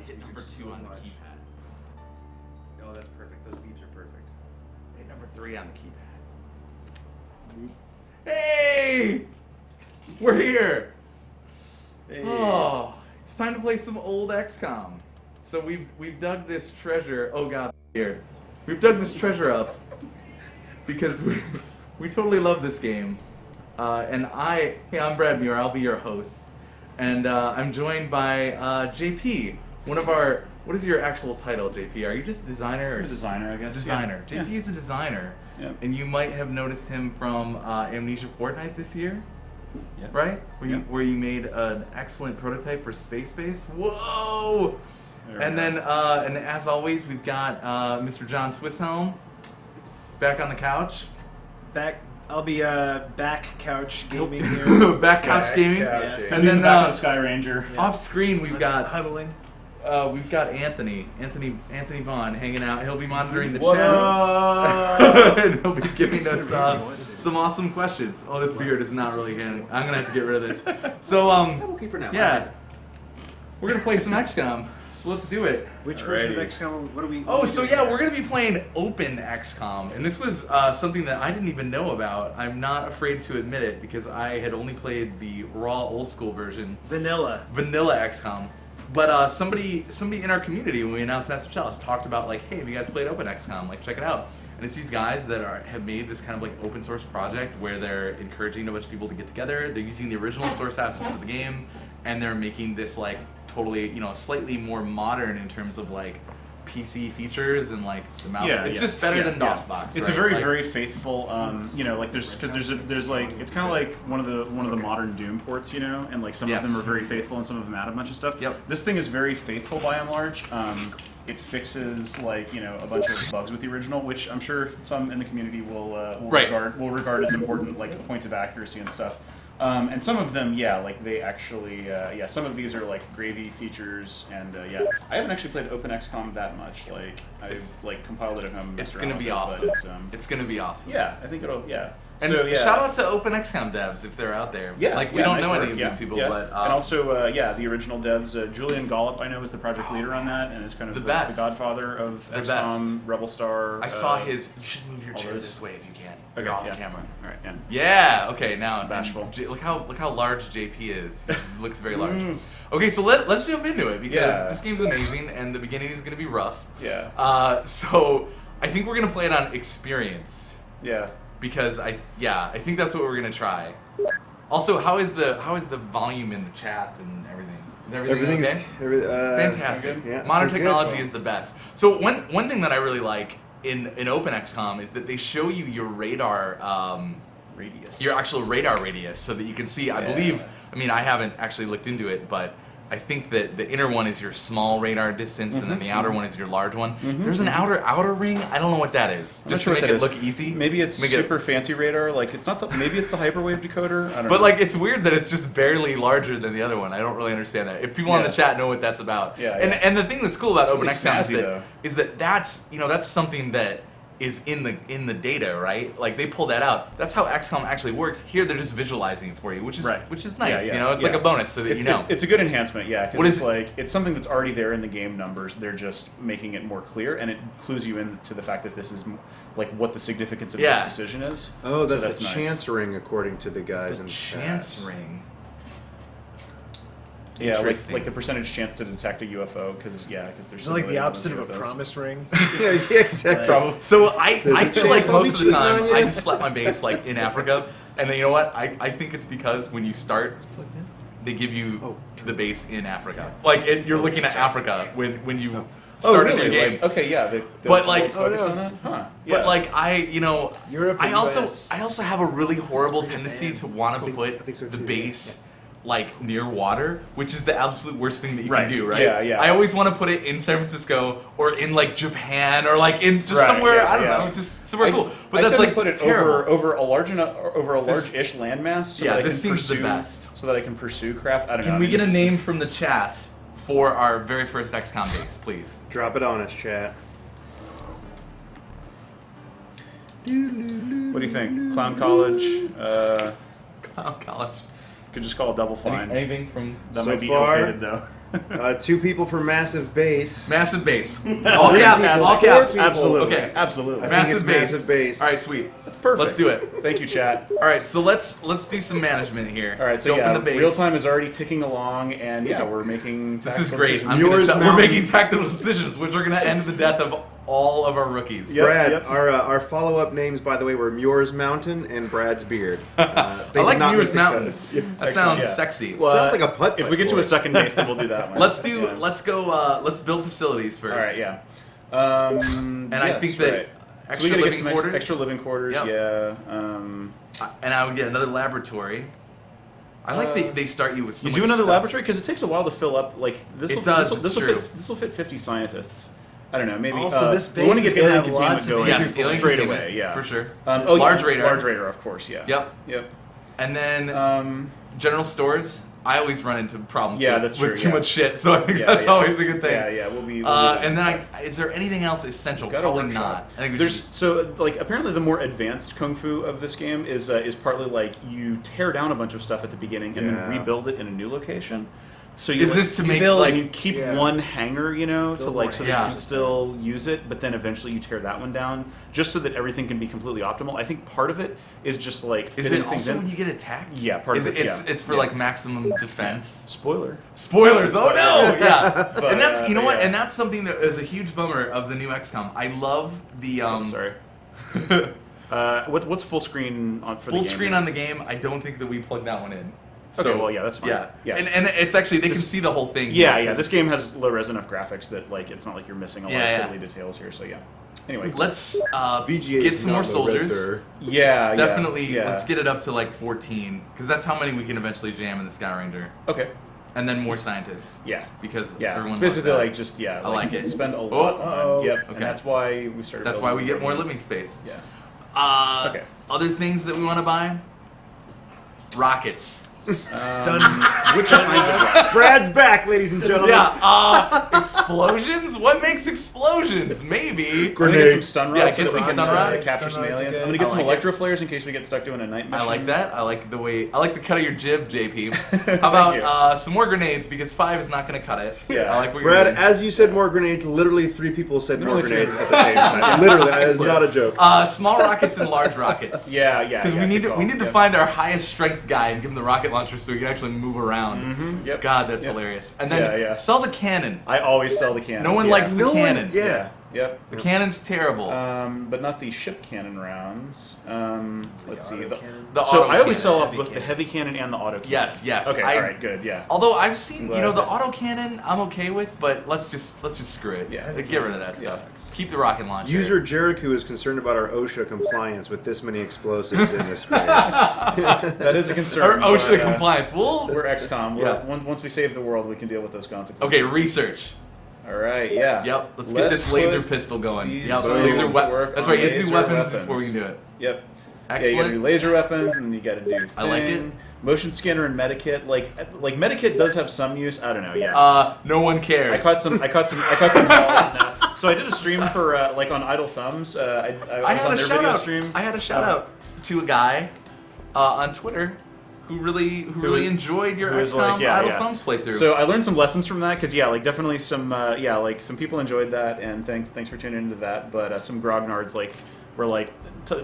Hit number 2 on the keypad. Oh, that's perfect. Those beeps are perfect. Hit number 3 on the keypad. Hey! We're here! Hey. Oh, it's time to play some old XCOM. So we've dug this treasure. Oh god, here. We've dug this treasure up because we totally love this game. And hey, I'm Brad Muir. I'll be your host. And I'm joined by JP. One of our, what is your actual title, JP? Are you just designer? Or I'm a designer, I guess. Designer. Yeah. JP is a designer. Yeah. And you might have noticed him from Amnesia Fortnite this year. Yeah. Right? Yeah. Where you made an excellent prototype for Space Base. Whoa! And then, and as always, we've got Mr. John Swisshelm back on the couch. I'll be back couch gaming here. Back couch gaming. Yes. And then back on the Sky Ranger. Yeah. off screen we've got huddling. we've got Anthony Vaughn hanging out. He'll be monitoring the What chat, up? and he'll be giving us some awesome questions. Oh, this beard is not really good. I'm gonna have to get rid of this. So I'm okay for now. yeah, we're gonna play some XCOM. So let's do it. Which version of XCOM? What do we? Oh, so yeah, we're going to be playing Open XCOM, and this was something that I didn't even know about. I'm not afraid to admit it, because I had only played the raw old school version. Vanilla XCOM. But somebody in our community, when we announced Massive Chalice, talked about like, hey, have you guys played Open XCOM? Like, check it out. And it's these guys that have made this kind of like open source project where they're encouraging a bunch of people to get together. They're using the original source assets of the game, and they're making this like totally, slightly more modern in terms of like PC features and like the mouse. Yeah, it's just better than DOSBox. It's right? a very faithful. Like there's like it's kind of like one of the modern Doom ports, and like some of them are very faithful and some of them add a bunch of stuff. Yep. This thing is very faithful by and large. It fixes like a bunch of bugs with the original, which I'm sure some in the community will regard as important, like points of accuracy and stuff. And some of them, like they actually, some of these are like gravy features, and I haven't actually played Open XCOM that much. Like I've like compiled it at home. It's gonna be awesome. It's gonna be awesome. Yeah, I think it'll. Yeah. And so, shout out to Open XCOM devs if they're out there. Yeah, like we don't nice know work. any of these people, but and also the original devs. Julian Gollop, I know, is the project leader on that, and is kind of the the best. godfather of XCOM, Rebel Star. I saw his. You should move your chair this way if you can. Okay, You're off camera. All right, Yeah. Okay. Now bashful. Look how large JP is. He looks very large. Okay, so let's jump into it because this game's amazing and the beginning is going to be rough. Yeah. I think we're gonna play it on experience. Yeah. Because I think that's what we're gonna try. Also, how is the volume in the chat and everything? Is everything okay? Fantastic. Yeah, Modern technology good. is the best. So one thing that I really like in OpenXCOM is that they show you your radar Radius. your actual radar radius, so that you can see. I believe. I mean, I haven't actually looked into it, but I think that the inner one is your small radar distance, and then the outer one is your large one. There's an outer ring. I don't know what that is. Just to make it look easy. Maybe it's super fancy radar. Like it's not. Maybe it's the hyperwave decoder. I don't know. But like, it's weird that it's just barely larger than the other one. I don't really understand that. If people in the chat know what that's about, and the thing that's cool about OpenXCOM is that that's something that is in the data, right? Like they pull that out. That's how XCOM actually works. Here they're just visualizing it for you, which is nice. You know, it's like a bonus so that you know. It's a good enhancement, yeah. Because it's something that's already there in the game numbers. They're just making it more clear, and it clues you into the fact that this is like what the significance of this decision is. Oh, that's a nice. Chance ring, according to the guys. The chance ring. Yeah, like the percentage chance to detect a UFO, because there's like the opposite of a promise ring. Yeah, exactly. So I feel like most of the time I just slap my base like in Africa, and then you know what? I think it's because when you start, they give you the base in Africa. Like you're looking at Africa when you start a new game. Like, okay, yeah. But like, focus on that? Huh. But like Europe I also have a really horrible tendency to want to put the base like near water, which is the absolute worst thing that you can do, right? Yeah. I always want to put it in San Francisco or in like Japan or like in just somewhere I don't know, just somewhere cool. But that's like put it over a large-ish landmass. So that this seems the best. So that I can pursue craft. I don't know. Can we get a name from the chat for our very first XCOM base, please? Drop it on us, chat. What do you think? Clown College. Clown College. Could just call it Double Fine. Anything from that so might be far, ill-fated, though. 2 people for Massive Base. Massive Base. All caps. All caps. Absolutely. Okay. Absolutely. Massive Base. All right, sweet. That's perfect. Let's do it. Thank you, chat. All right, so let's do some management here. All right, so open the base. real time is already ticking along, and we're making. This is great. Decisions. We're making tactical decisions, which are going to end the death of all of our rookies. Brad, our follow-up names, by the way, were Muir's Mountain and Brad's Beard. I like Muir's Mountain. That sounds sexy. Well, sounds like a putt. If we get to a second base, then we'll do that one. Let's build facilities first. All right, yeah. And I think that extra living quarters. Extra living quarters, yeah. And I would get another laboratory. I like they start you with so you much do another stuff. laboratory because it takes a while to fill up. Like this will fit 50 scientists. I don't know. Maybe also this base we want to get is alien have containment lots going of alien straight containment, away. Yeah, for sure. Large radar. Large radar, of course. Yeah. Yep. And then general stores. I always run into problems with too much shit, so I think that's always a good thing. Yeah. We'll be and then is there anything else essential? Probably not. I think there's apparently the more advanced kung fu of this game is partly like you tear down a bunch of stuff at the beginning and then rebuild it in a new location. So you keep one hangar, so that you can still use it, but then eventually you tear that one down just so that everything can be completely optimal. I think part of it is just like is it also when you get attacked? Yeah, part of it. It's for like maximum defense. Spoilers. Oh no! Yeah, and that's what, and that's something that is a huge bummer of the new XCOM. I love the sorry. What's full screen on for full the game? screen on the game? I don't think that we plugged that one in. Okay, well, that's fine. Yeah. And it's actually they can see the whole thing. Yeah. This game has low-res enough graphics that it's not like you're missing a lot of fiddly details here. So Anyway, let's get some more soldiers. Yeah, definitely. Let's get it up to like 14 because that's how many we can eventually jam in the Sky Ranger. Okay. And then more scientists. Yeah. Because everyone. It's basically I like it. Spend a lot. Okay. And that's why we started. That's why we get more living space. Yeah. Okay. Other things that we want to buy. Rockets. Stun. Which kinds of rockets? Brad's back, ladies and gentlemen. Explosions? What makes explosions? Maybe. Grenades. Get some stun rods. Get some stun rods. Capture some aliens. I'm gonna get some electro flares in case we get stuck doing a night mission. I like that. I like the cut of your jib, JP. How about some more grenades because 5 is not gonna cut it. Yeah. I like what Brad, you're doing. as you said more grenades, literally 3 people said more grenades at the same time. Literally, that is not a joke. Small rockets and large rockets. Yeah. Because we need to find our highest strength guy and give him the rocket launcher so he can actually move around. Mm-hmm. Yep. God, that's hilarious. And then sell the cannon. I always sell the cannon. No one likes the cannon. Yeah. Yep. The cannon's terrible. But not the ship cannon rounds. Let's see. The So auto I always cannon. sell off both the heavy cannon and the auto cannon. Yes, yes. Okay, all right, good, yeah. Although I've seen, Glad the that- autocannon I'm okay with, but let's just screw it. Yeah. Get rid of that stuff. Keep the rocket launcher. User Jericho is concerned about our OSHA compliance with this many explosives in this spray. That is a concern. Or OSHA but, compliance. We're XCOM. Yeah. Once we save the world, we can deal with those consequences. Okay, research. All right, yeah. Yep, let's get this laser pistol going. these Yep, tools laser to work That's on right, you have to do laser weapons weapons. before we can do it. Yep. Excellent. Yeah, you gotta do laser weapons, and you gotta do. I like it. thing. Motion scanner and medikit. Like medikit does have some use. I don't know. Yeah. No one cares. I caught some. So I did a stream for like on Idle Thumbs. I was on their video stream. I had a shout out to a guy on Twitter who really enjoyed your XCOM Idle Thumbs playthrough. So I learned some lessons from that because like definitely some like some people enjoyed that, and thanks for tuning into that. But some grognards were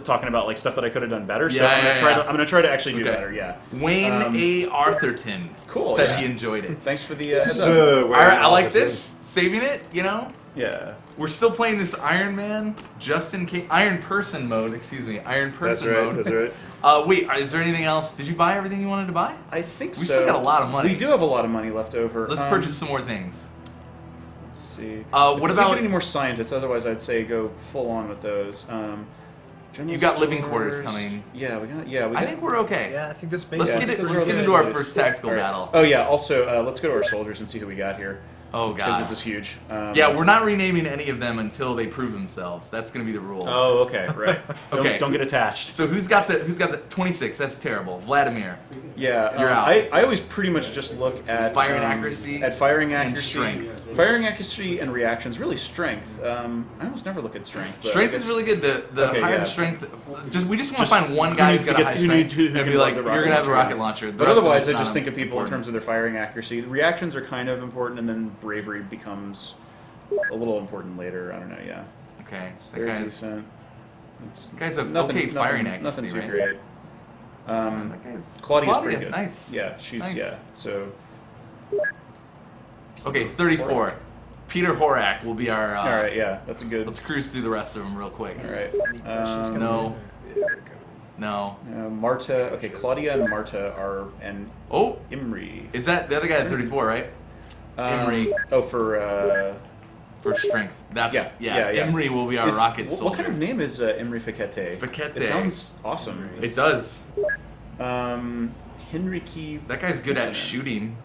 talking about like stuff that I could have done better. So I'm gonna try to actually do better. Yeah. Wayne A. Arthurton said he enjoyed it. Thanks for the heads up. I like this. Saving it, Yeah. We're still playing this Iron Man, just in case. Iron Person mode, excuse me. Iron Person mode. That's right. Wait, is there anything else? Did you buy everything you wanted to buy? I think so. We still got a lot of money. We do have a lot of money left over. Let's purchase some more things. Let's see. What if we about get any more scientists? Otherwise, I'd say go full on with those. You got living quarters coming. Yeah, we got. I think we're okay. Yeah, I think this Let's get into our first tactical battle. Oh yeah. Also, let's go to our soldiers and see who we got here. Oh god, this is huge. Yeah, we're not renaming any of them until they prove themselves. That's gonna be the rule. Oh, okay, right. Okay. Don't get attached. So who's got the 26? That's terrible. Vladimir. Yeah, you're out. I always pretty much just look at firing accuracy, and strength. Firing accuracy and reactions. Really, strength. I almost never look at strength. Strength is really good. The higher the strength, we just want to find one guy who's got a high strength and be like, you're gonna have a rocket launcher. But otherwise, I just think of people in terms of their firing accuracy. The reactions are kind of important, and then bravery becomes a little important later. I don't know. Yeah. Okay. So that guy's decent. That guy's a firing accuracy, nothing too right? great. Claudia's pretty good. Nice. Yeah, she's so. Okay, 34. Peter Horak will be our. All right, yeah, that's a good. Let's cruise through the rest of them real quick. All right. No. Marta. Okay, Claudia and Marta are Imri. Is that the other guy at 34, right? Imri. Oh, for strength. That's yeah. Imri will be our rocket soldier. What kind of name is Imri Fikete? Fikete. It sounds awesome. It does. Henrique. That guy's good at shooting.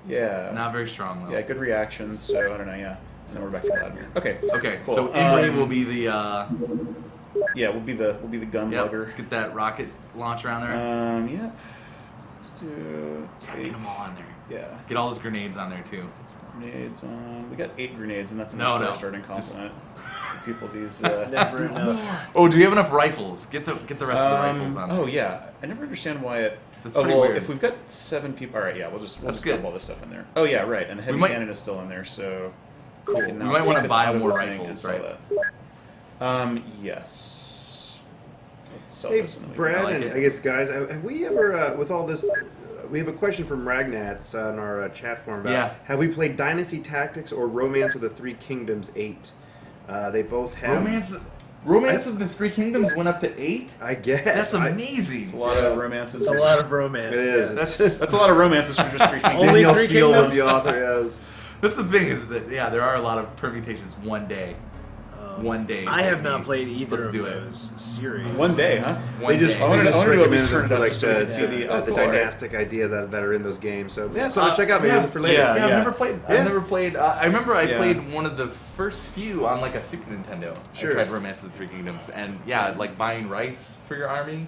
Yeah. Not very strong though. Yeah, good reactions. So I don't know. Yeah. And then we're back to Vladimir. Okay. Okay. Cool. So Imri will be the. Yeah, we'll be the gun lugger. Let's get that rocket launcher on there. Yeah. Get them all on there. Yeah. Get all those grenades on there too. Grenades on. We got 8 grenades, and that's no. starting compliment. People these. Never enough. Oh, do you have enough rifles? Get the rest of the rifles on there. Oh yeah, I never understand why it. That's pretty weird. If we've got 7 people, all right, yeah, we'll just dump all this stuff in there. Oh yeah, right, and the heavy cannon is still in there, so. Cool. We might want to buy more rifles, right? Yes. Let's sell Hey, this. Brad, and I guess guys, have we ever with all this? We have a question from Ragnats on our chat forum about have we played Dynasty Tactics or Romance of the Three Kingdoms 8? They both have. Romance of the Three Kingdoms went up to 8? I guess. That's amazing. It's a lot of romances. It's a lot of romance. It is. That's a lot of romances for just 3 kingdoms. Only Danielle 3 Steele was kingdoms? the author, yes. That's the thing is that, there are a lot of permutations one day. One day. I have not played either Let's of do it. those series. One day, huh? One They just, day. I wanted to at recommend least them turn it for up like just so we could see the the cool, all right. dynastic ideas that are in those games. So check out maybe for later. yeah. I've never played. I've never played. I remember I Yeah. played one of the first few on like a Super Nintendo. Sure. I tried Romance of the Three Kingdoms, and like buying rice for your army,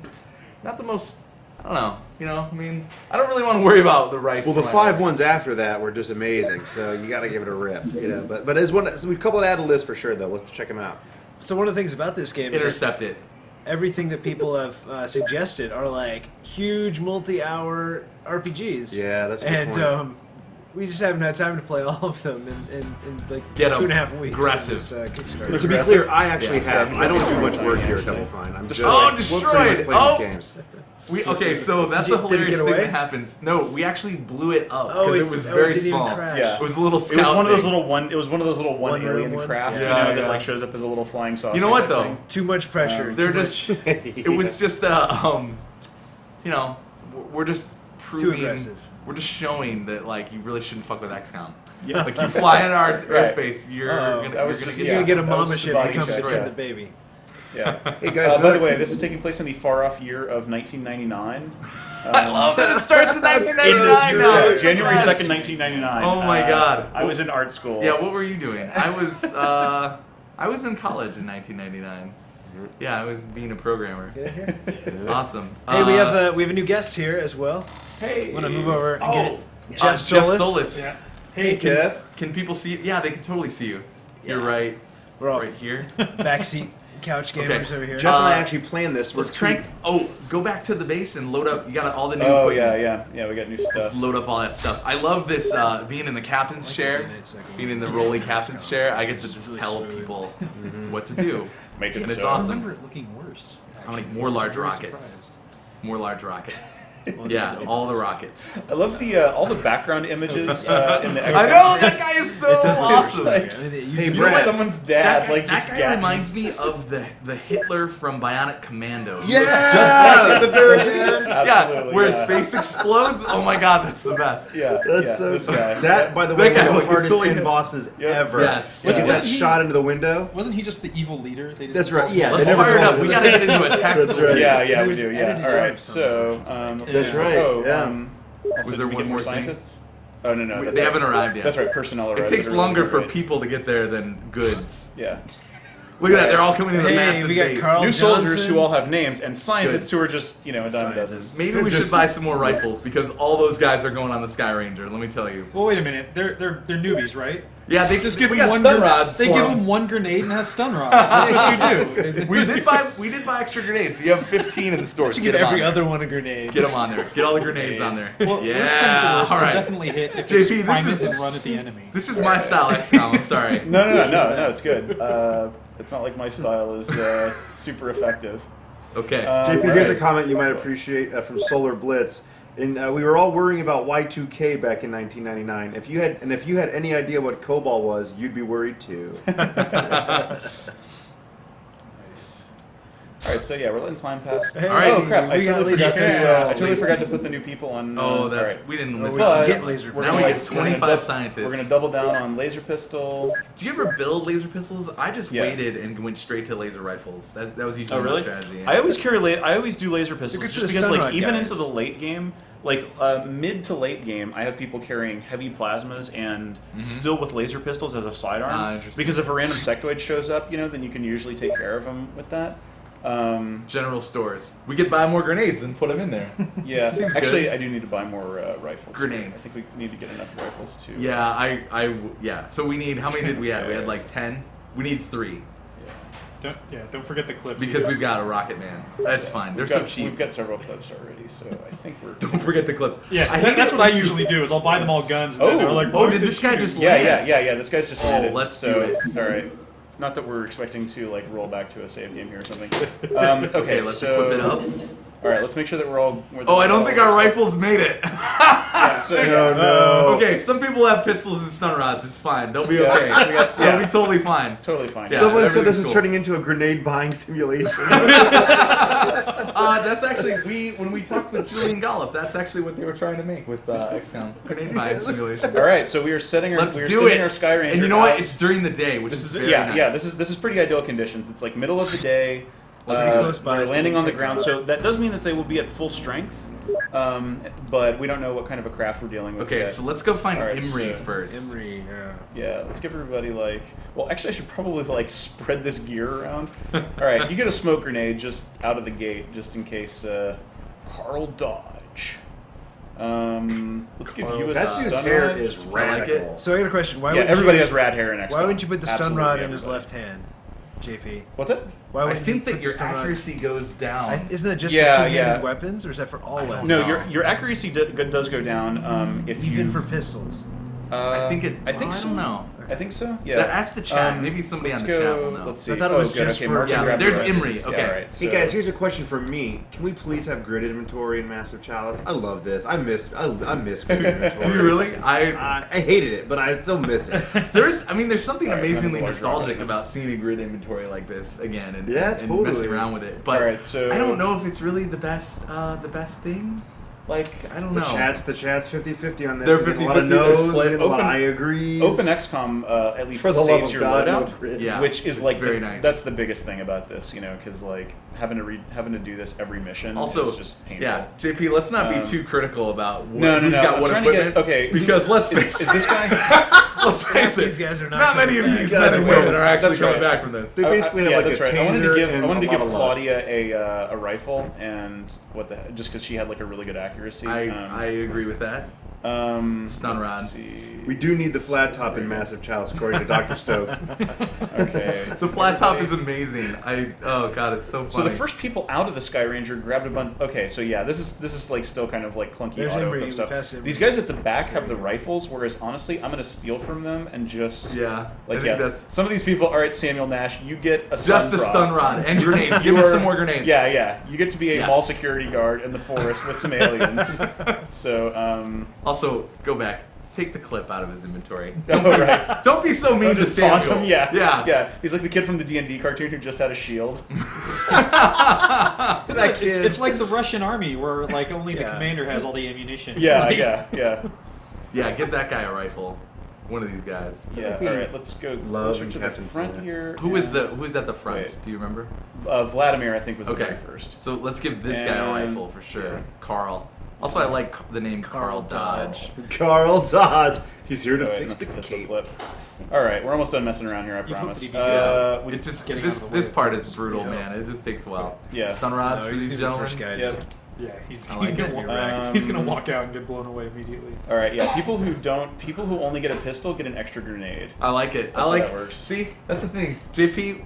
not the most. I don't know. I mean, I don't really want to worry about the rice. Well, the for my 5 army. ones after that were just amazing. So you got to give it a rip. But as one, so we've coupled add a list for sure though. Let's check them out. So one of the things about this game is Intercept it. everything that people have suggested are like huge multi-hour RPGs. Yeah, that's a good point. And we just haven't had time to play all of them in like Get 2.5 weeks. aggressive. Of this, Kickstarter. But to be clear, I actually have. I don't do much work here at Double Fine. I'm just Oh, mostly destroyed! playing Oh! games. So that's a hilarious thing that happens. No, we actually blew it up because it was very small. Yeah, it was a little scout. It was one of those little one. It was one of those little one alien craft, that like shows up as a little flying saucer. You know what though? Thing. Too much pressure. They're just. It was just we're just proving. Too aggressive. We're just showing that like you really shouldn't fuck with XCOM. Yeah. Like you fly in our airspace, you're gonna get a mama ship to come defend the baby. Yeah. Hey guys, by the way, this is taking place in the far-off year of 1999. I love that it starts in 1999 now. January 2nd, 1999. Oh my god. I was in art school. Yeah, what were you doing? I was in college in 1999. Yeah, I was being a programmer. Awesome. Hey, we have a new guest here as well. Hey. Want to move over and get Jeff Solis. Yeah. Hey, Jeff. Can people see you? Yeah, they can totally see you. You're right. We're all right here. Backseat couch gamers over here. Jeff and I actually planned this. Let's crank. Go back to the base and load up. You got all the new. Oh yeah. We got new stuff. Let's load up all that stuff. I love this being in the captain's chair, being in the rolly captain's chair. I get to just tell people what to do, and it's awesome. I remember it looking worse. How many more large rockets? More large rockets. Yeah, all the rockets. I love all the background images in the. I know that guy is so awesome. Hey, Brad, someone's dad that guy reminds me of the Hitler from Bionic Commando. Yeah, just like at the very end. Yeah, where his face explodes. Oh my god, that's the best. Yeah, that's so. This guy. That, by the way, one of the hardest end bosses ever. Yes. To get that shot into the window. Wasn't he just the evil leader? That's right. Yeah. Let's fire it up. We gotta get into a tactical. That's right. Yeah, we do. Yeah. All right. So. That's right. Was there one more scientists? thing? Oh no, they haven't arrived yet. That's right, personnel arrived. It takes longer for people to get there than goods. Yeah. Look at that, they're all coming in the massive base. New soldiers who all have names, and scientists who are just, a dime a dozen. Maybe we should buy some more rifles, because all those guys are going on the Sky Ranger, let me tell you. Well, wait a minute, they're newbies, right? Yeah, they just give them one stun rods. They give them one grenade and has stun rods. That's what you do. we did buy extra grenades. You have 15 in the store. You get every other one a grenade. Get them on there. Get all the grenades on there. Well, yeah. Worst comes to worst, all right. Definitely hit if JP, prime it and run at the enemy. This is my style XCOM. I'm sorry. No, it's good. It's not like my style is super effective. Okay. JP, here's a comment you might appreciate from Solar Blitz. And we were all worrying about Y2K back in 1999. If you had any idea what COBOL was, you'd be worried too. Nice. All right, so yeah, we're letting time pass. Hey, all right. Oh crap! I totally forgot to put the new people on. Oh, that's right. we didn't listen. Get laser. Now we get 25 scientists. We're gonna double down on laser pistol. Do you ever build laser pistols? I just waited and went straight to laser rifles. That was usually my strategy. Yeah. I always do laser pistols just because like even into the late game. Like mid to late game, I have people carrying heavy plasmas and still with laser pistols as a sidearm. Because if a random sectoid shows up, then you can usually take care of them with that. General stores. We could buy more grenades and put them in there. Yeah, actually, I do need to buy more rifles. Grenades. I think we need to get enough rifles too. Yeah, yeah. So we need. How many did we have? We had like 10. We need 3. Don't forget the clips. Because we've got a Rocket Man. That's fine. They're so cheap. We've got several clips already, so I think we're. Don't forget the clips. Yeah, that's what I usually do. Is I'll buy them all guns. And they're like, did this guy just land? Yeah. This guy's just landed. Let's do it. All right. Not that we're expecting to like roll back to a save game here or something. Okay, let's equip it up. All right, let's make sure that we're all. I don't think our rifles made it. No. Okay, some people have pistols and stun rods. It's fine. They'll be okay. They'll be totally fine. Totally fine. Yeah, someone said this is turning into a grenade buying simulation. That's actually when we talked with Julian Gollop. That's actually what they were trying to make with XCOM grenade buying simulation. All right, so we are setting our our Sky Ranger. And you know what? It's during the day, which is very nice. Yeah. This is pretty ideal conditions. It's like middle of the day. We're landing on the ground, so that does mean that they will be at full strength. But we don't know what kind of a craft we're dealing with. Okay, yet. so let's go find Imri first. Imri, yeah. Let's give everybody well, actually, I should probably spread this gear around. All right, you get a smoke grenade just out of the gate, just in case. Carl Dodge. Let's give you a that stun dude's hair rod. is radical. So I got a question. Why everybody has rad hair in XCOM. Why wouldn't you put the stun Absolutely rod in his everybody. left hand, JP? What's it? Why I think that your accuracy goes down. Isn't that just for two-handed weapons, or is that for all weapons? No, your accuracy does go down if even for pistols. I think it. I think I so. don't know. I think so. Yeah. Ask the chat. Maybe somebody on the chat will know. Let's see. I thought it was just okay. for- Mark's yeah, grabbed there's the right Imri, ones. okay. Yeah, all right, Hey guys, here's a question from me. Can we please have grid inventory in Massive Chalice? I love this. I miss grid inventory. Do you really? I hated it, but I still miss it. There's something All right, amazingly that was a large nostalgic round. about seeing a grid inventory like this again and, Yeah, and totally. messing around with it. But All right, so- I don't know if it's really the best thing. Like, I don't know. The chat's 50-50 on this. They're We get a lot 50-50, of they're no's, split. we get a lot of Open- I agree. OpenXCom at least For the love saves of your God, no loadout, grid. Yeah. which is it's like very nice. That's the biggest thing about this, because like having to do this every mission Also, is just painful. yeah, JP, let's not be too critical about No. who's got I'm what trying to equipment. get okay. Because let's is, face is it. this guy? Let's face it. These guys are not Not many of coming these back. men and women are actually That's coming right. back from this. They basically have yeah, like that's a right. taser I wanted to and give a lot of luck. Claudia a rifle and just because she had like a really good accuracy. I agree with that. Stun let's rod. see. We do need the flat top in Massive Chalice, according to Dr. Stoke. Okay. The flat top is amazing. Oh god, it's so funny. So the first people out of the Sky Ranger grabbed a bunch. Okay, so yeah, this is like still kind of like clunky There's auto Imri, equip stuff. fast Imri. These guys at the back have the rifles, whereas honestly, I'm gonna steal from them and just Yeah, like I think yeah. that's Some of these people, all right, Samuel Nash, you get a just a stun rod and grenades. Give me some more grenades. Yeah, you get to be a Yes. mall security guard in the forest with some aliens. So Also, go back. Take the clip out of his inventory. oh right. Don't be so mean to Just taunt Samuel. him, yeah. Yeah. He's like the kid from the D&D cartoon who just had a shield. That kid. It's like the Russian army where like only the Yeah. commander has all the ammunition. Yeah, Like, yeah. Yeah, give that guy a rifle. One of these guys. Yeah, all right, let's go Love closer and to the Captain front Planet. here. Who's and- at the front? Wait. Do you remember? Vladimir, I think, was the Okay. very first. So let's give this guy a And- rifle for sure. Carl. Also, I like the name Carl Dodge. Carl Dodge. He's here to Oh, wait, fix the that's a cape. flip. All right, we're almost done messing around here. I You promise. put the we It just getting this out of the this way. part is brutal, Yeah. man. It just takes a while. Yeah. Stun rods No, for he's these the gentlemen. first guy. Yep. Just- Yeah, he's I like gonna it. walk, he's gonna walk out and get blown away immediately. All right, yeah. People who only get a pistol get an extra grenade. I like it. That's how I like. that works. See, that's the thing. JP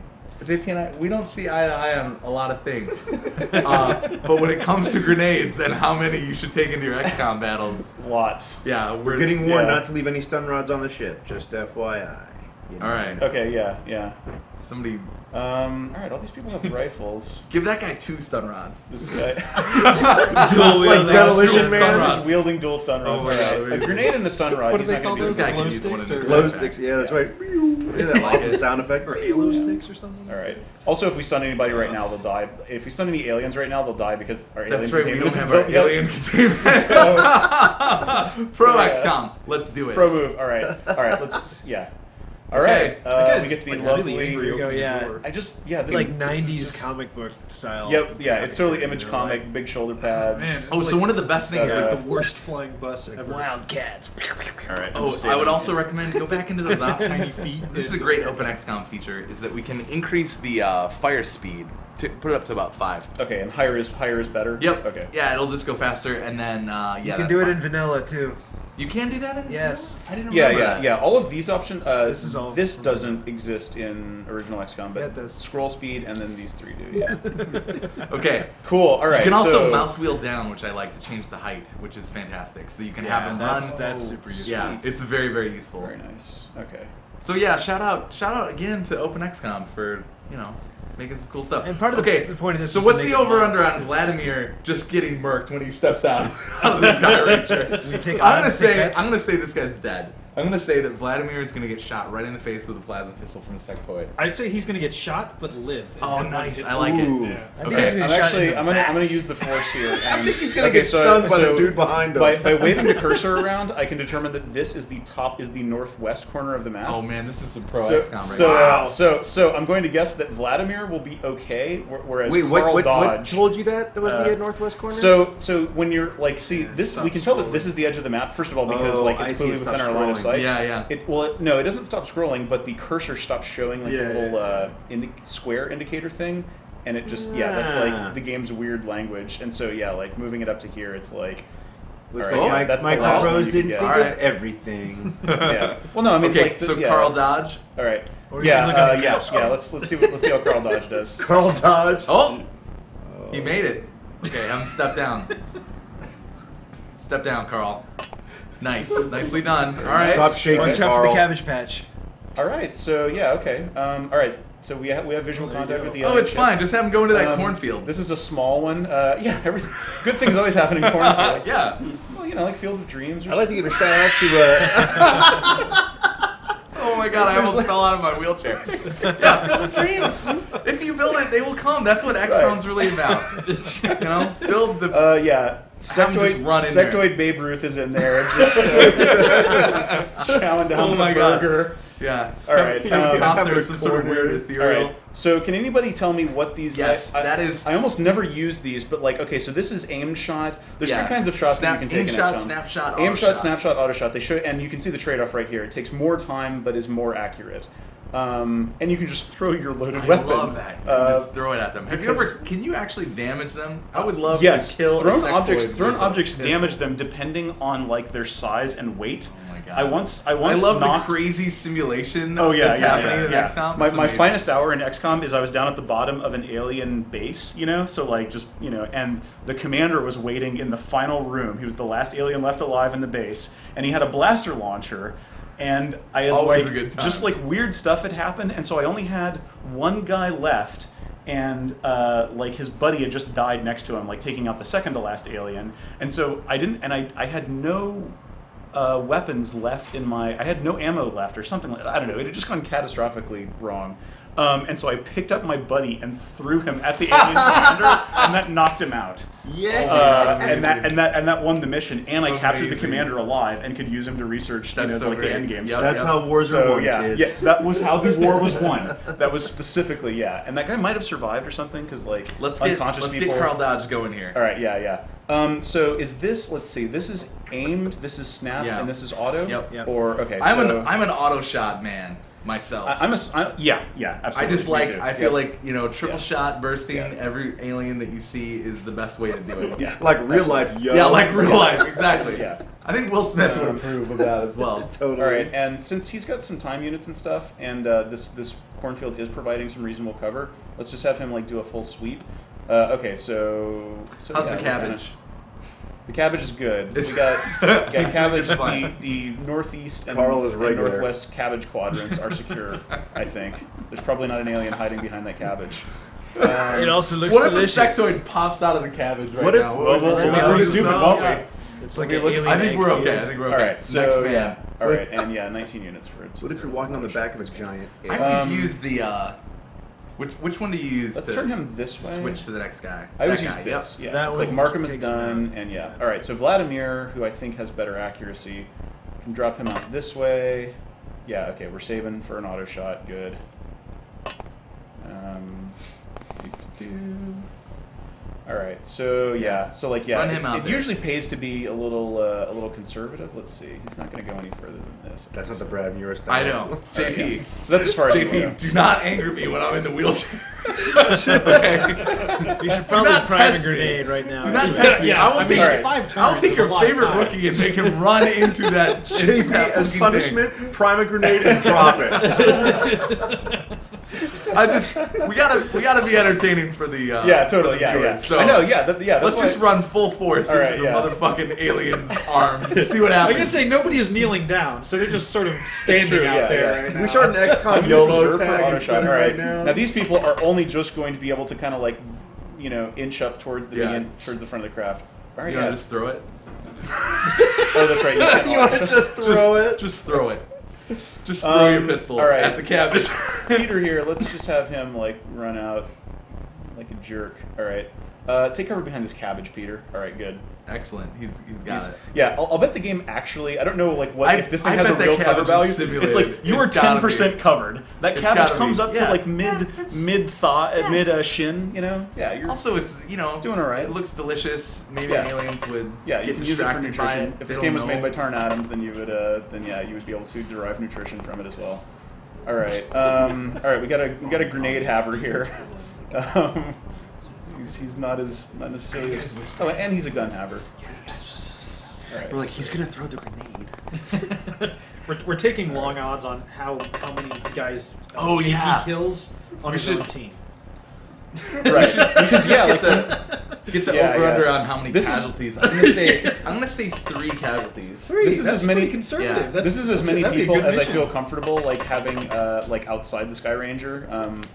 and I, we don't see eye to eye on a lot of things. But when it comes to grenades and how many you should take into your XCOM battles, Lots. yeah, We're getting warned Yeah. not to leave any stun rods on the ship, just FYI. You know. all right. Okay, yeah. Somebody All right, all these people have rifles. give that guy 2 stun rods. This guy. Dual like wielding Demolition stun Man. rods. He's wielding dual stun rods. Oh my All right. God. A grenade and a stun rod. What do He's they not gonna call be those? This guy Glow can use one in sticks his or- Glow backpack. sticks, yeah, that's right. Yeah, that awesome sound effect. Or halo sticks or something. All right. Also, if we stun anybody right now, they'll die. If we stun any aliens right now, they'll die because our alien That's right. We containment don't isn't have our built yet. alien containment. Pro So, yeah. XCOM. Let's do it. Pro move. All right. Let's. Yeah. All Okay. right. We get the like, lovely. really angry. Here we go, yeah. I just the, Like this is 90s just- comic book style. Yep. Yeah. It's totally You image know, comic. like- Big shoulder pads. Man, Oh, so one of the best things. Like Like the worst flying bus ever. Wildcats. All right. Oh, I would also recommend go back into those Tiny options. feet. This is a great Open XCOM feature, is that we can increase the fire speed to put it up to about 5. Okay, and higher is better. Yep. Okay. Yeah, it'll just go faster, and then yeah, You can that's do it fine. in vanilla too. You can do that in Yes. I didn't Yeah, remember yeah, that. yeah. All of these options. This is all- This doesn't exist in original XCOM, but Yeah, it does. scroll speed and then these 3 do. Yeah. Okay. Cool. All right. You can also so, mouse wheel down, which I like to change the height, which is fantastic. So you can have them that's, run. That's super useful. Yeah, it's very very useful. Very nice. Okay. So yeah, shout out again to Open XCOM for making some cool stuff. And part of okay, the point of this so is what's to the make it over under fun, on too. Vladimir just getting murked when he steps out of the Sky Ranger? We take I'm odds, take bets. gonna say this guy's dead. I'm gonna say that Vladimir is gonna get shot right in the face with a plasma pistol from a sec poet. I say he's gonna get shot but live. And Oh, have one nice! hit- I like Ooh. it. Yeah. I think Okay. he's gonna I'm get shot actually in the I'm gonna use the force here. I And, think he's gonna okay, get stunned by the so dude behind him. By waving the cursor around, I can determine that this is the northwest corner of the map. Oh man, this is some pro So, XCOM right so, now. so I'm going to guess that Vladimir will be okay, whereas Wait, Carl what Dodge. told you that was Uh, the northwest corner? So when you're like, see this, Stop we can tell that scrolling. this is the edge of the map. First of all, because Oh, like I it's see, clearly it within stopped our line of scrolling. sight. Yeah. No, it doesn't stop scrolling, but the cursor stops showing like Yeah, the little square indicator thing, and it just that's like the game's weird language. And so yeah, like moving it up to here, it's like. Looks all right, like yeah, that's the Michael last one Rose you can didn't get. think Alright. of everything. Yeah. Well, no, I mean Okay, like so yeah. Carl Dodge. All right. Or just look at the couch. Let's see how Carl Dodge does. Carl Dodge. Oh, he made it. Okay, I'm step down. Step down, Carl. Nice, nicely done. All right. Stop shaking, Watch out for Carl. the Cabbage Patch. All right, so yeah, okay. All right, so we have visual contact with the. Oh, it's fine. Just have him go into that Um, cornfield. This is a small one. Yeah, good things always happen in cornfields. Yeah. Well, you know, like Field of Dreams. Or I'd like to give a shout out to. Oh my god, I almost fell out of my wheelchair. Yeah, build dreams. If you build it, they will come. That's what XCOM's really about. You know, build the. Yeah. Have 'em just run in there. Sectoid Babe Ruth is in there, just chowing down Oh my the god. burger. Yeah. All right, Costner is some sort of weird All ethereal. right. So, can anybody tell me what these? Yes, that is- I almost never use these, but like, okay, so this is aim shot. There's Yeah. two kinds of shots that you can take Aim in shot, XCOM. snapshot, Aim auto shot, shot. snapshot, auto shot. They show, and you can see the trade-off right here. It takes more time, but is more accurate. And you can just throw your loaded weapon. I love that. You can just throw it at them. Have you ever? Can you actually damage them? I would love Yes, to kill a thrown sectoid objects. with Thrown a objects pistol. damage them depending on like their size and weight. Oh my god. I once I love knocked, the crazy simulation Oh yeah, that's yeah, happening yeah, in yeah. XCOM. My It's amazing. finest hour in XCOM is I was down at the bottom of an alien base, you know, so like just and the commander was waiting in the final room. He was the last alien left alive in the base, and he had a blaster launcher. And I had Always like a good time. just like weird stuff had happened, and so I only had one guy left, and like his buddy had just died next to him, like taking out the second to last alien, and so I didn't, and I had no weapons left in my, I had no ammo left or something like that. I don't know. It had just gone catastrophically wrong. And so I picked up my buddy and threw him at the alien commander, and that knocked him out. Yeah. And that won the mission. And I captured the Amazing. commander alive and could use him to research, That's so like great. the end game Yep. stuff. That's how wars are So won, yeah, kids. yeah, that was how the war was won. That was specifically And that guy might have survived or something because like Let's unconscious get people. Carl Dodge going here. All right, yeah. So is this? Let's see. This is aimed. This is snap, Yeah. and this is auto. Yep. Or okay. I'm so an auto shot man myself. yeah, I absolutely. just Me like too. I feel Yep. like triple Yeah. shot bursting Yeah. every alien that you see is the best way to do it. Yeah. Like real life, yo. Yeah, like real life, exactly. Yeah. I think Will Smith would approve of that as well. Totally. All right, and since he's got some time units and stuff, and this cornfield is providing some reasonable cover, let's just have him like do a full sweep. Okay, so How's yeah, the we're cabbage? The cabbage is good. It's- We got cabbage. It's fine. The northeast and, Carl is and regular. northwest cabbage quadrants are secure. I think there's probably not an alien hiding behind that cabbage. It also looks What if delicious. a sectoid pops out of the cabbage right What if- now? Well, we'll would be you do? stupid, So, won't we? yeah. It's like We an look- alien I think egg we're field. okay. I think we're okay. All right, so Next man. yeah, all right, and 19 units for it. What if you're walking on the back of a giant? I always use the which one do you use Let's to turn him this way. switch to the next guy? I always That use guy, this. yep. Yeah, That it's one like Markham is takes him done, and yeah. All right, so Vladimir, who I think has better accuracy, can drop him out this way. Yeah, okay, we're saving for an auto shot. Good. Doo-doo-doo. All right, so yeah, so like yeah, Run him out it there. usually pays to be a little conservative. Let's see, he's not going to go any further than this. That's not the Brad Muir style. I know. JP. Yeah. So that's as far as you JP, go. do not anger me when I'm in the wheelchair. Okay? You should probably not prime a test me. grenade right now. Do not test me. Yes, I will I take, mean, Alright. 5 turns I'll take is your a lot of favorite time. rookie and make him run into that. JP, that as fucking punishment, prime a grenade and drop it. thing. We gotta be entertaining for the. Yeah, totally. for the Yeah, viewers. yeah. So I know. Yeah, that's let's why- just run full force into Alright, the yeah. motherfucking alien's arms and see what I happens. can say nobody is kneeling down, so they're just sort of standing true, out yeah, there yeah. right now. We start an I'm XCOM gonna YOLO reserve for tag auto and shot. shit All right. right Now these people are only just going to be able to kind of like, inch up towards the Yeah. towards the front of the craft. All right, You wanna just throw it? Oh, that's right. You can't You want to auto shot. just throw it? Just throw it. Just throw your pistol all right. at the cabbage. Peter here. Let's just have him like run out like a jerk. All right. Take cover behind this cabbage, Peter. All right, good. Excellent. He's got it. Yeah, I'll bet the game actually. I don't know like what if this thing I has a bet that real cover cabbage is value. simulated. It's like you are It's gotta 10% be. covered. That It's cabbage gotta comes be. up Yeah. to like it's- mid thigh, mid shin. Yeah, you're Also, it's It's doing all right. It looks delicious. Maybe Yeah. aliens would Yeah, you get can use it for distracted by nutrition. it. If They this game was don't made know. by Tarn Adams, then you would you would be able to derive nutrition from it as well. All right, all right. We got a grenade haver here. He's not necessarily as and he's a gun haver. All right, We're like, he's gonna throw the grenade. We're taking long odds on how many guys Oh, JP yeah. kills on We his should- own team. right because yeah, like Get the over/under on how many casualties. I'm gonna say 3 casualties. This is That's as many pretty conservative. Yeah. This is as many that'd be a people good as I mission. feel comfortable like having like outside the Sky Ranger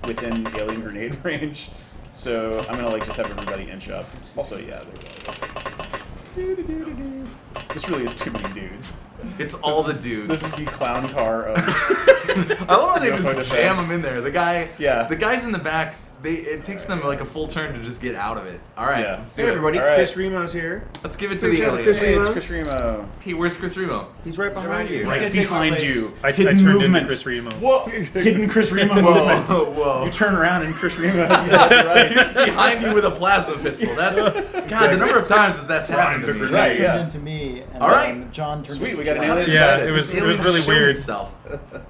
within alien grenade range. So I'm gonna like just have everybody inch up. Also, yeah, there we go. This really is too many dudes. It's all the dudes. This is the clown car of. I love how they UFO just Defense. jam them in there. The guys in the back. It takes them like a full turn to just get out of it. All right, Yeah. let's do Hey it. everybody, All right. Chris Remo's here. Let's give it to the Chris aliens. Hey, it's Remo? Chris Remo. Hey, where's Chris Remo? He's right behind you. Right behind you. I Hidden turned movement. into Chris Remo. Whoa! Hidden Chris Remo movement. Whoa. You turn around and Chris Remo has you at the right. He's behind you with a plasma pistol. That's God. The number of times that's happened to me. Right, Turned yeah. into me, and All right. then John turned Sweet, into we got an John. alien. Yeah, Excited. it was This alien really has shown weird. himself.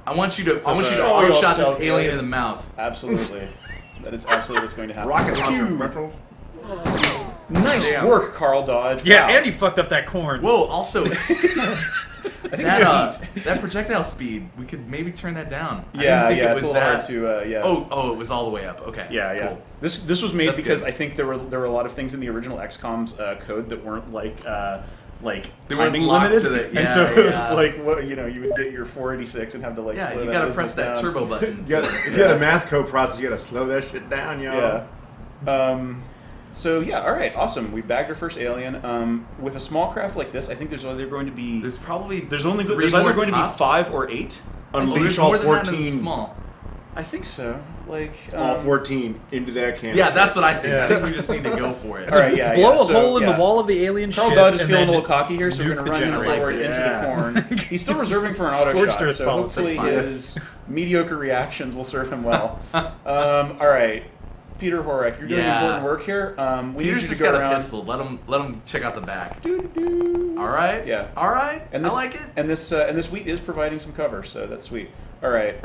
I want you to show auto shot yourself, this alien in the mouth. Absolutely. That is absolutely what's going to happen. Rocket launcher, retro. Nice Damn. work, Carl Dodge. Yeah, Wow. and you fucked up that corn. Whoa. Also, I think that projectile speed. We could maybe turn that down. I Yeah, didn't think yeah, it it's was a little hard that. to, yeah. Oh, it was all the way up. Okay. Yeah, yeah. Cool. This was made That's because good. I think there were a lot of things in the original XCOM's code that weren't like They weren't timing locked limited, to the- and yeah, so it was yeah. like you would get your 486 and have to like Yeah, slow you that gotta business press that down. turbo button. If you got a math code process, you gotta slow that shit down, yo. Yeah. So yeah, all right, awesome. We bagged our first alien. With a small craft like this, I think there's either going to be There's probably there's three either more going tops. to be 5 or 8. Oh, Unleash there's all more than that in 14. small. I think so. Like All 14 into that cannon. Yeah, that's what I think. I Yeah. think we just need to go for it. All right, yeah. Blow yeah. a So, hole in yeah. the wall of the alien Carl ship. Dodge is and feeling a then little cocky here, so we're nuke going to the run him generator. forward into the corn. He's still reserving for an auto Scorched shot, earth so pulse, that's hopefully fine. his mediocre reactions will serve him well. All right, Peter Horek, you're doing Yeah. important work here. We Peter's need you just to go got around. a pistol. Let him check out the back. All right. Yeah. All right. And this, I like it. And this wheat is providing some cover, so that's sweet. All right,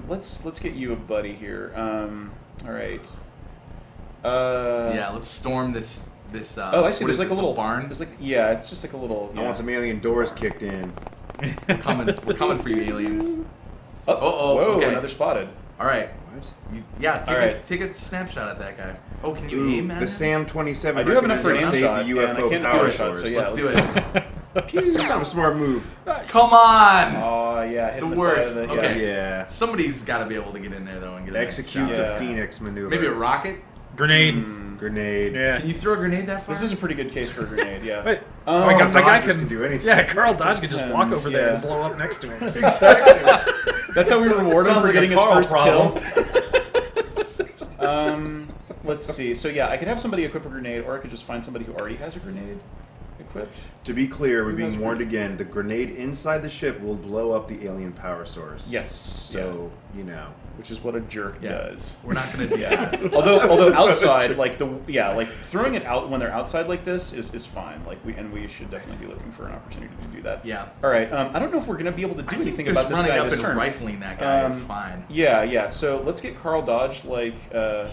let's get you a buddy here. All right. Yeah. Let's storm this. Oh, I see. what There's is like a this, little barn. There's like it's just like a little. I Yeah. want some alien doors kicked in. We're coming for you, aliens. Oh, Uh-oh, whoa! okay. Another spotted. All right. All right. Take a snapshot at that guy. Oh, can you Ooh, aim at the him? Sam 27. I do have enough for an aim save shot, the and I UFO can't do power a shot, source. so yeah. Let's do it. It's kind of a smart move. Come on. Oh yeah, hitting The the worst. side of the, Okay. Yeah. Somebody's got to be able to get in there though and get a nice Execute shot. the Yeah. Phoenix maneuver. Maybe a rocket. Grenade. Grenade. Yeah. Can you throw a grenade that far? This is a pretty good case for a grenade. Yeah. Wait. Um, my God, my guy Dodgers can can do anything. Yeah, Carl Dodge could just walk over there Yeah. and blow up next to him. Exactly. That's how we reward him Sounds for like getting a his Carl first problem. kill. Let's see. So yeah, I could have somebody equip a grenade, or I could just find somebody who already has a grenade equipped. To be clear, we're Who has being warned again. The grenade inside the ship will blow up the alien power source. Yes. So, you know. Which is what a jerk Yeah. does. We're not gonna do Yeah. that. although outside, like throwing it out when they're outside like this is fine. Like we should definitely be looking for an opportunity to do that. Yeah. All right. I don't know if we're gonna be able to do anything just about this running guy up this and turn. rifling that guy is fine. Yeah. So let's get Carl Dodge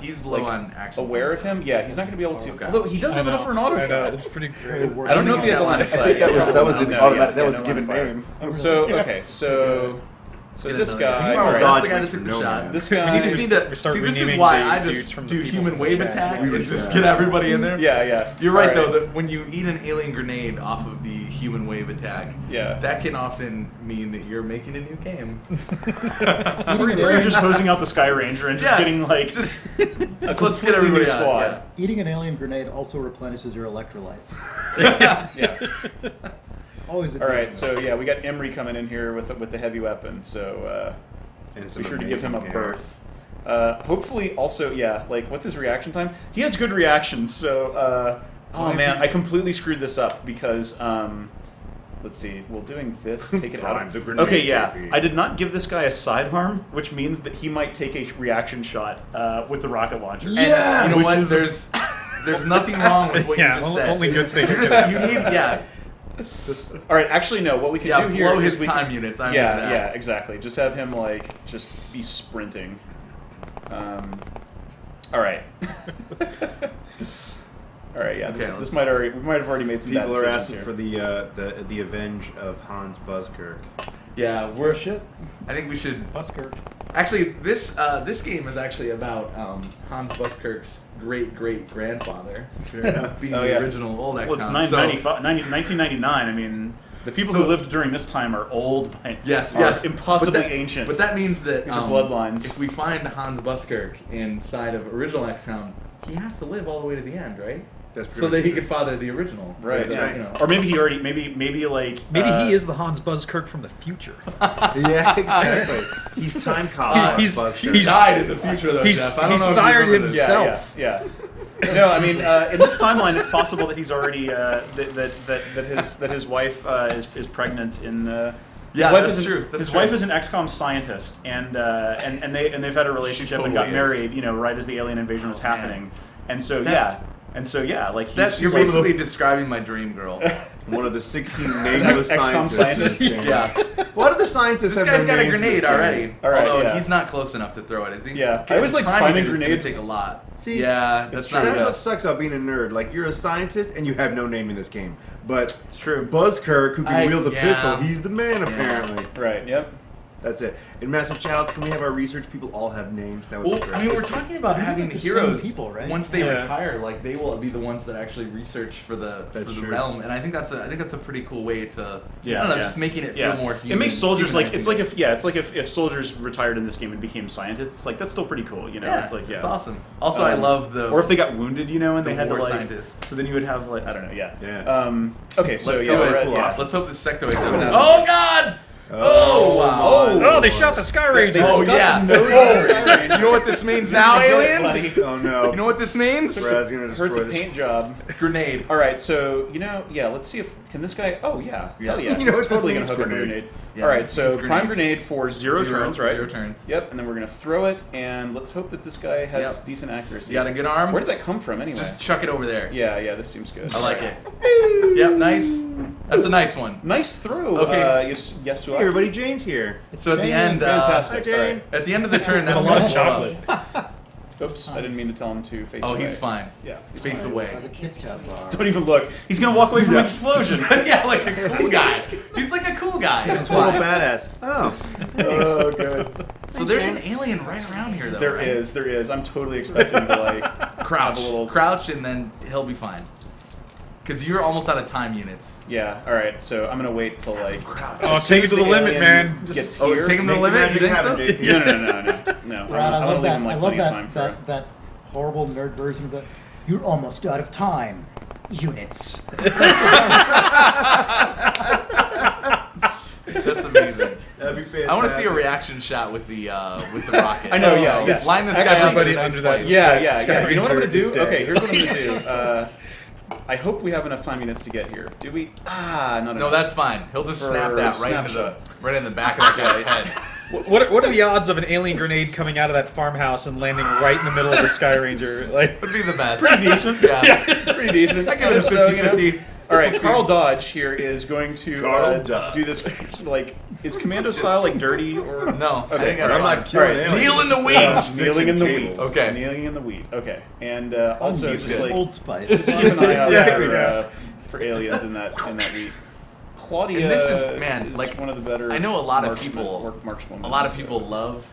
He's low on action aware of points, him. though. Yeah, he's not gonna be able to. Okay. Although he does have enough for an auto I know, shot. it's pretty great. I don't know if he has a line of I sight. think that was the No, automatic. yes, That was yeah, the no given line of name. fire. So okay, so Get this another guy. guy. All That's right. the guy that took the No shot. man. This We guy. just need to. We start See, this is renaming why the I dudes just from the do people human from the wave chat. attack Yeah. and just get everybody in there. Yeah. You're right All though that when you eat an alien grenade off of the human wave attack, Yeah. that can often mean that you're making a new game. Or you're just hosing out the Sky Ranger and just Yeah, getting like just let's completely get everybody new on, squad. Eating an alien grenade also replenishes your electrolytes. Yeah. Always a All right. decent So yeah, we got Emery coming in here with the heavy weapon. So And be some sure to give him a amazing hair. berth. Hopefully, also, yeah. Like, what's his reaction time? He has good reactions. So, oh long as man, he's- I completely screwed this up because. Let's see. Well, doing this, take it out. Climb the grenade, Okay, yeah. JP. I did not give this guy a sidearm, which means that he might take a reaction shot with the rocket launcher. And you know Which what? is- there's nothing wrong with what Yeah, you just said. only good things. You can just- you happen. need All right, actually, no. What we can Yeah, do here blow is his we time can, units. I yeah, remember that. yeah, exactly. Just have him just be sprinting. All right. All right. Yeah. Okay, This might we might have already made some People bad are decisions asking here. for the avenge of Hans Buzzkirk. Yeah, we're. shit. I think we should. Buskirk. Actually, this game is actually about Hans Buskirk's great-great-grandfather being the original old XCOM. Well, it's 1999. I mean, the people who lived during this time are old. Yes, impossibly ancient. But that means that these are bloodlines. If we find Hans Buskirk inside of original XCOM, he has to live all the way to the end, right? So that he could father the original, right? Yeah. Or maybe he already, maybe he is the Hans Buskirk from the future. Yeah, exactly. He's time collapsed. He died in the future, though. Jeff. I don't know. He sired himself. Yeah. No, I mean, in this timeline, it's possible that he's already that his wife is pregnant in. That's true. His wife is an XCOM scientist, and they've had a relationship and got married, right as the alien invasion was happening, and so like you're basically describing my dream girl. One of the 16 nameless XCOM scientists. Yeah. What are the scientists? This guy's got a grenade already. Although yeah. he's not close enough to throw it, is he? Yeah. I always like priming grenades. Take a lot. See, yeah, that's what sucks about being a nerd. Like, you're a scientist and you have no name in this game. But it's true. Buskirk, who can wield a pistol, he's the man apparently. Right. Yep. That's it. In Massive Chalice, can we have our research people all have names? That would be great. I mean, we're talking about having the heroes. People, right? Once they retire, like they will be the ones that actually research for the realm, and I think that's a pretty cool way to I don't know, just making it feel more human. It makes soldiers like it's like if soldiers retired in this game and became scientists, it's like that's still pretty cool, It's like it's awesome. Also, I love the or if they got wounded, and they had to scientists. So then you would have like I don't know, yeah. Okay, so let's do it. Yeah. Let's hope this sectoid doesn't happen. Oh God! Oh wow! Oh, they shot the Sky Ranger. Oh yeah! You know what this means now, aliens? Oh no! You know what this means? Brad's gonna destroy Hurt the paint job. Grenade. All right, so let's see if can this guy. Oh yeah, hell yeah! It's totally gonna hook a grenade. All right, so prime grenade for 0 turns, right? 0 turns. Yep, and then we're gonna throw it, and let's hope that this guy has decent accuracy. You got a good arm. Where did that come from anyway? Just chuck it over there. Yeah, this seems good. I like it. Yep, nice. That's a nice one. Nice throw. Okay. Yes, hey, everybody, Jane's here. So at the end, fantastic. Hi, Jane. At the end of the turn, that's a lot of chocolate. Oops, I didn't mean to tell him to face away. Oh, he's fine. Yeah, face away. A Kit Kat bar. Don't even look. He's gonna walk away from an explosion. Yeah, like a cool guy. He's like a cool guy. That's Total why. badass. Oh, good. So there's an alien right around here, though. There is. I'm totally expecting to like crouch, have a little crouch, and then he'll be fine. Because you're almost out of time units. Yeah. All right. So I'm gonna wait till like. Oh, take it to the limit, man. Gets here. Take him to the limit. You think so? No. Brad, I love that. I love time for that horrible nerd version of the. You're almost out of time. Units. That's amazing. That'd be fantastic. I want to see a reaction shot with the rocket. I know, yeah. Line this guy up in a nice under that. place. Yeah. You know what I'm gonna do? Okay, here's what I'm gonna do. I hope we have enough time units to get here. Do we? Not enough. No, that's fine. He'll just snap that right in the back of that guy's head. What are the odds of an alien grenade coming out of that farmhouse and landing right in the middle of the Sky Ranger? Like, Would be the best. Pretty decent. Yeah. Pretty decent. I give it a 50-50. All right, Carl Dodge here is going to Dodge. do this. Like, is commando style like dirty or No? Okay, I think that's I'm fine. not killing aliens. Kneel in the weeds. kneeling in the cables. wheat. Okay. Kneeling in the wheat. Okay, and also he's just good. like Old Spice. just keep an eye out Exactly, for aliens in that wheat. Claudia And this is like one of the better. I know a lot of marksmen- people. markswomen, A lot of so- people love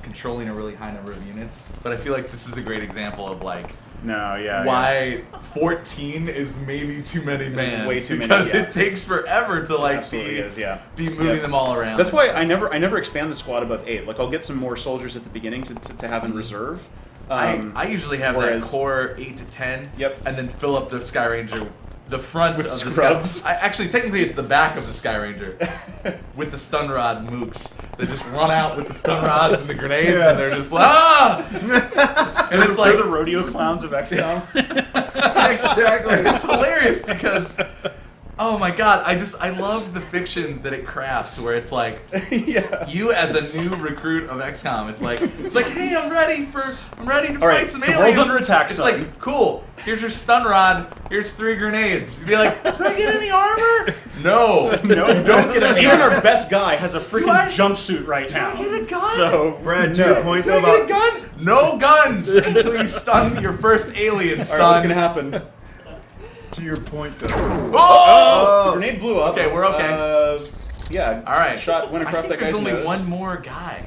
controlling a really high number of units, but I feel like this is a great example of like No, yeah. why 14 is maybe too many bands. way too many, because yeah. it takes forever to like Absolutely is, yeah. be moving them all around. That's why I never expand the squad above 8. Like I'll get some more soldiers at the beginning to have in reserve. I usually have that whereas- core 8 to 10. Yep. And then fill up the Sky Ranger, the front With of scrubs. the Sky. Actually, technically, it's the back of the Sky Ranger with the stun rod mooks. They just run out with the stun rods and the grenades, and they're just like and it's like They're the rodeo clowns of XCOM. exactly. It's hilarious because. Oh my god, I love the fiction that it crafts where it's like you as a new recruit of XCOM, it's like hey, I'm ready to fight some the aliens. world's under attack, It's son. like, cool, here's your stun rod, here's 3 grenades. You'd be like, do I get any armor? No, you don't get any Even armor. our best guy has a freaking I- jumpsuit right Do now. I get a gun? So Brad, to no. your point Do though I get a about gun? No guns until you stun your first alien, son. All right, what's gonna happen? to your point though. Oh! The grenade blew up. Okay, we're okay. Yeah. All right. Shot went across I think that guy's there's only nose. one more guy.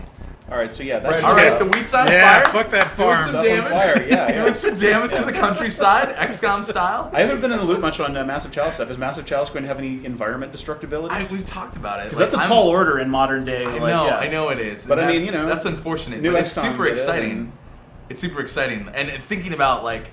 All right, so yeah, that's All right, the wheat's on Yeah, fire. fuck that Doing farm. some Stuff on damage. fire, yeah. Doing some damage to the countryside, XCOM style. I haven't been in the loop much on Massive Chalice stuff. Is Massive Chalice going to have any environment destructibility? We've talked about it. Because that's a tall order in modern day. I know it is. But And I mean, that's- that's unfortunate. new But it's XCOM super did it, exciting. and- It's super exciting, and thinking about like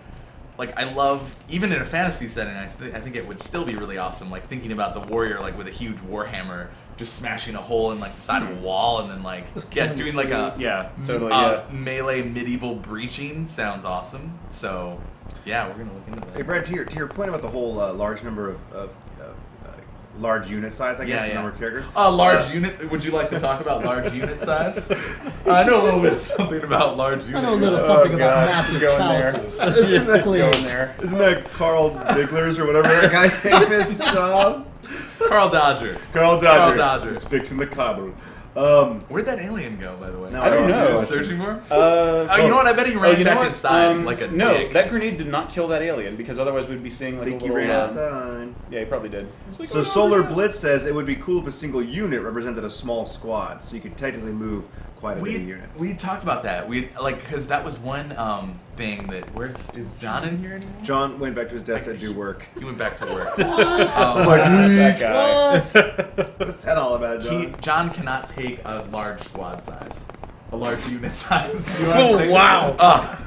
I love, even in a fantasy setting, I think it would still be really awesome. Like thinking about the warrior like with a huge warhammer just smashing a hole in like the side of a wall, and then like doing like a melee medieval breaching sounds awesome. So yeah, we're gonna look into that. Hey, Brad, to your point about the whole large number of large unit size, I guess, the number of characters. Large unit. Would you like to talk about large unit size? I know a little bit something about large unit. I know a little something about God, massive going there. chalices. Please. Isn't that Carl Digglers or whatever that guy's name is? Carl Dodger. Carl Dodger. He's fixing the cobble. Where'd that alien go, by the way? No, I don't know. You were searching for him? Oh, you know what? I bet he ran back inside like a No, dick. that grenade did not kill that alien, because otherwise we'd be seeing like I think a he little... ran outside. Yeah, he probably did. So Solar Blitz says it would be cool if a single unit represented a small squad, so you could technically move quite a bit of units. We talked about that. Because that was one thing that is John in here anymore? John went back to his desk to do work. He went back to work. that guy. What's that all about, John? John cannot take a large squad size, a large unit size. Oh, wow.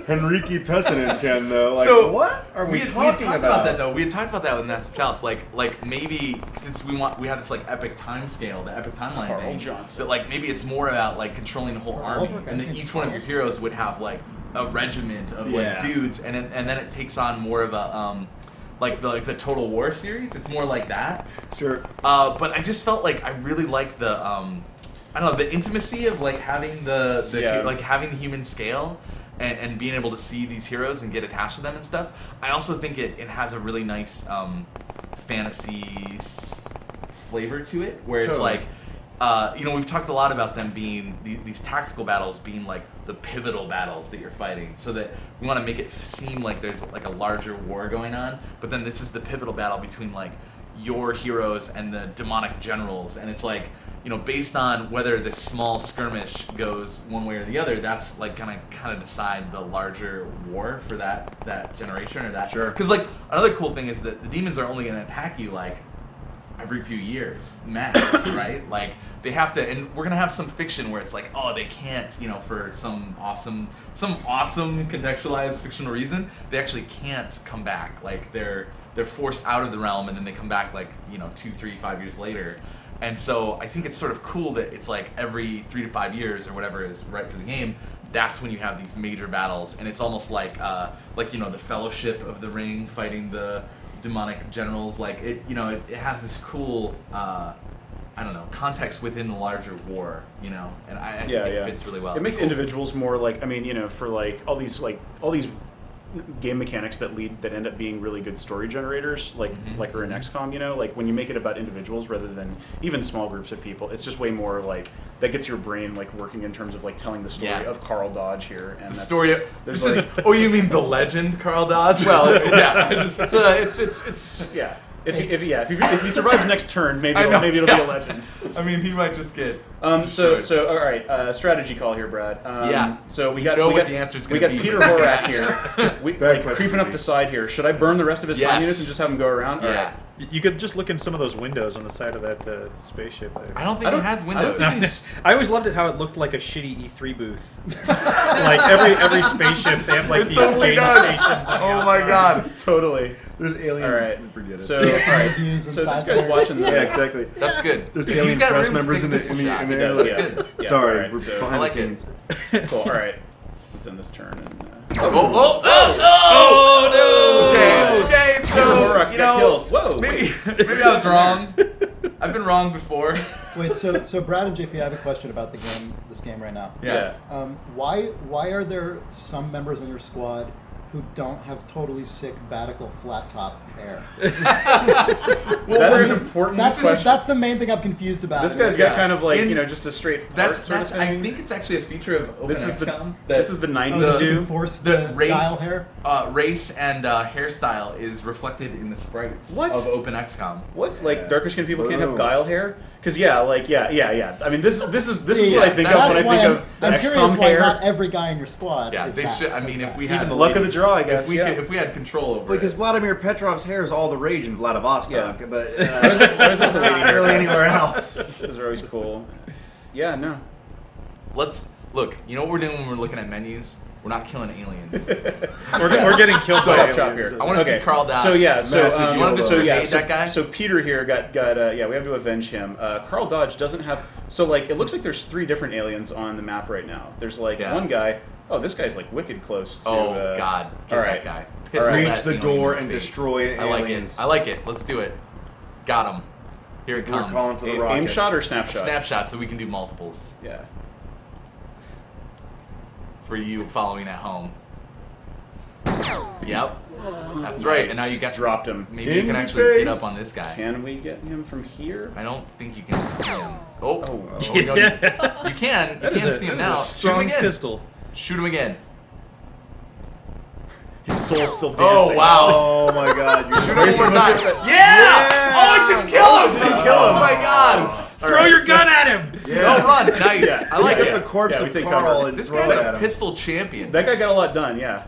Henrique Pessinen can though. Like, So, what are we had talking talked about? that though. We had talked about that with Massive Chalice. Like maybe since we have this like epic time scale, the epic timeline Carl thing. Johnson. That like maybe it's more about like controlling the whole army, and then each one of your heroes would have like a regiment of like dudes, and then it takes on more of a like the Total War series. It's more like that. Sure. But I just felt like I really liked the I don't know, the intimacy of like having having the human scale. And being able to see these heroes and get attached to them and stuff. I also think it has a really nice fantasy flavor to it, where it's like, we've talked a lot about them being these tactical battles being like the pivotal battles that you're fighting, so that we want to make it seem like there's like a larger war going on, but then this is the pivotal battle between like your heroes and the demonic generals, and it's like, based on whether this small skirmish goes one way or the other, that's like gonna kind of decide the larger war for that generation or that. Sure. Because like another cool thing is that the demons are only gonna attack you like every few years max, right? Like they have to, and we're gonna have some fiction where it's like, oh, they can't, for some awesome contextualized fictional reason, they actually can't come back. Like they're forced out of the realm, and then they come back like 2, 3, 5 years later. And so I think it's sort of cool that it's like every 3 to 5 years or whatever is right for the game. That's when you have these major battles, and it's almost like the Fellowship of the Ring fighting the demonic generals. Like it has this cool context within the larger war. And I think it fits really well. It makes individuals more like for like all these game mechanics that end up being really good story generators, like are in XCOM. Like when you make it about individuals rather than even small groups of people, it's just way more like that gets your brain like working in terms of like telling the story of Carl Dodge here. And the story of you mean the legend Carl Dodge? Well, it's If he survives next turn, maybe it'll be a legend. I mean, he might just get. So all right, strategy call here, Brad. So we got the answer's we gonna got be. Peter Horak here. Creeping up the side here. Should I burn the rest of his time units and just have him go around? Yeah. All right. You could just look in some of those windows on the side of that spaceship there. I don't think it has windows. I always loved it how it looked like a shitty E3 booth. Like every spaceship, they have like these totally game does. stations. Oh my god, totally. There's alien. All right, forget it. So, all right. So this guy's watching. Yeah, exactly. That's good. There's He's alien got press room to members take in this the shot. air. That's Yeah. good. Yeah, Sorry, all right, we're so behind I like the scenes. Cool. All right. Let's end this turn. And, Okay, so Horak got killed. Whoa. maybe I was wrong. I've been wrong before. Wait, so Brad and JP, I have a question about this game right now. Yeah. Why are there some members on your squad who don't have totally sick Batical flat top hair? That is an important question. That's the main thing I'm confused about. This guy's got kind of like just a straight part That's sort of thing. I think it's actually a feature of Open This is XCOM. this is the 90s so you dude. can force The the race, dial hair. Race and hairstyle is reflected in the sprites What? of Open XCOM. What? Like darker skinned people can't have Whoa. guile hair? Because yeah. I mean, this is See, what I think of that's when I why think of I'm curious XCOM why hair. not every guy in your squad. Yeah, is they that, should. I mean, like if we that. had Even the luck of the draw, I guess. if we yeah. could, if we had control over Because it. Vladimir Petrov's hair is all the rage in Vladivostok, Yeah. but I was at the lady not really haircuts. anywhere else. Those are always cool. Yeah, no. Let's look. You know what we're doing when we're looking at menus? We're not killing aliens. We're getting killed by Stop shop aliens. here. I want to see Carl Dodge. So yeah, Massive you wanted to so yeah, grenade that guy? So Peter here got yeah, we have to avenge him. Carl Dodge doesn't have. So like, it looks like there's 3 different aliens on the map right now. There's like Yeah. one guy. Oh, this guy's like wicked close to. Oh God! Get all that right. guy. All Pistol right. that Reach the alien door in and face. destroy I like aliens. it. I like it. Let's do it. Got him. Here it We're comes. calling for the Aim rocket. shot or snapshot? Snapshot, so we can do multiples Yeah. for you following at home. Yep. That's right. And now you got dropped him. Maybe you In can the actually get face. up on this guy. Can we get him from here? I don't think you can see him. Oh, Oh. no, you can. That You is can a, see him that now. is a Shoot him strong again. pistol. Shoot him again. His soul's still dancing. Oh wow! Oh my God! You're Shoot him one more time. Yeah! Oh, it didn't kill him! Didn't kill him! Oh my God! Throw your gun at him! Yeah. No, run! Nice. I like Get it. the corpse Yeah, we of take Carl cover. and This throw guy's it at a him. pistol champion. That guy got a lot done. Yeah.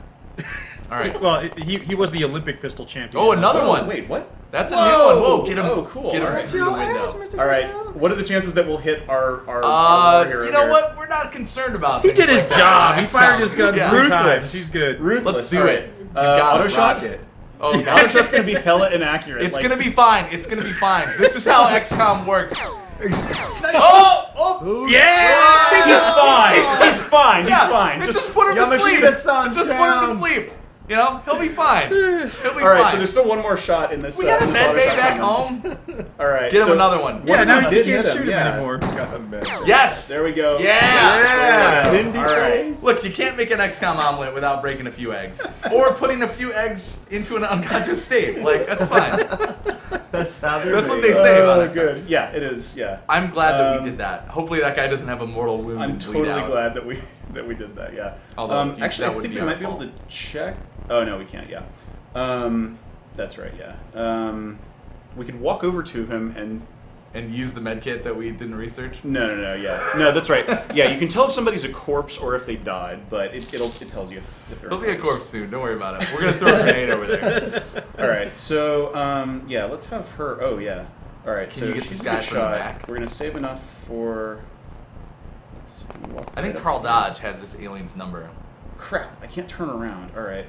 All right. Well, he was the Olympic pistol champion. Oh, another one. Wait, what? That's a new one. Whoa, get him. Oh, cool. Get him All right. through the window. All right. What are the chances that we'll hit our war hero You know here? what? We're not concerned about. He things did his like that. job. He Next fired time. his gun Yeah. 3 Ruthless. times. He's good. Ruthless. Let's do All right. it. You got Auto it. shot. Rocket. Oh, Auto God. shot's gonna be hella inaccurate. It's like, gonna be fine. It's gonna be fine. This is how XCOM works. Oh! Oh! Yeah! He's fine. He's fine. He's Yeah, fine. Just put him to sleep. Yamashita-san Just put him to down. sleep. You know, he'll be fine. He'll be all right. fine. So there's still one more shot in this. We got a this med auto bay shot back coming. home. All right. Get him so another one. Yeah, What now if we you did can't hit shoot him Yeah. anymore. Yes. There we go. Yeah. There we Mindy go. All right. face. Look, you can't make an XCOM omelet without breaking a few eggs, or putting a few eggs into an unconscious state. Like that's fine. That's how they're That's what made. they say about it. Good. Yeah, it is. Yeah. I'm glad that we Um, did that. Hopefully, that guy doesn't have a mortal wound. I'm and bleed totally out. glad that we did that. Yeah. Although, if you- actually, that I would think be we our might be able fault. to check. Oh no, we can't. Yeah. That's right. Yeah. We could walk over to him and use the med kit that we didn't research. no. Yeah. No, that's right. Yeah, you can tell if somebody's a corpse or if they died, but it tells you if they're. He'll be a corpse soon. Don't worry about it. We're gonna throw a grenade over there. All right. So yeah, let's have her. Oh yeah. All right. Can so you get she's this a guy good from the shot. back? We're gonna save enough for. Let's see, walk I think right up Carl to- Dodge has this alien's number. Crap! I can't turn around. All right.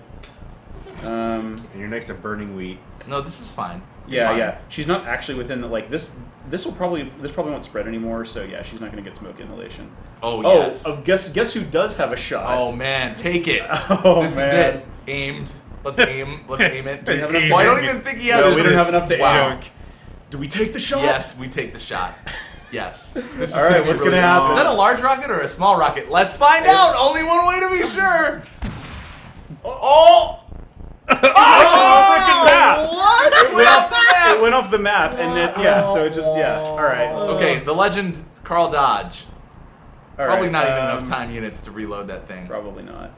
And you're next to burning wheat. No, this is fine. You're Yeah, fine. yeah. She's not actually within the like this. This probably won't spread anymore. So yeah, she's not gonna get smoke inhalation. Oh Oh, yes. guess who does have a shot? Oh man, take it. Oh, this man. is it. Aimed. Let's aim. Let's aim it. Do we have enough Well, I to don't aim? even think he has. No, his we don't have wrist. enough to Wow. aim. Do we take the shot? Yes, we take the shot. Yes. This is All right, gonna be what's really gonna happen? Is that a large rocket or a small rocket? Let's find out. Only one way to be sure. Oh! Freaking map! What? It went off the map. It went off the map, and then yeah. So it just yeah. All right. Okay, the legend Carl Dodge. All Probably right, not even enough time units to reload that thing. Probably not.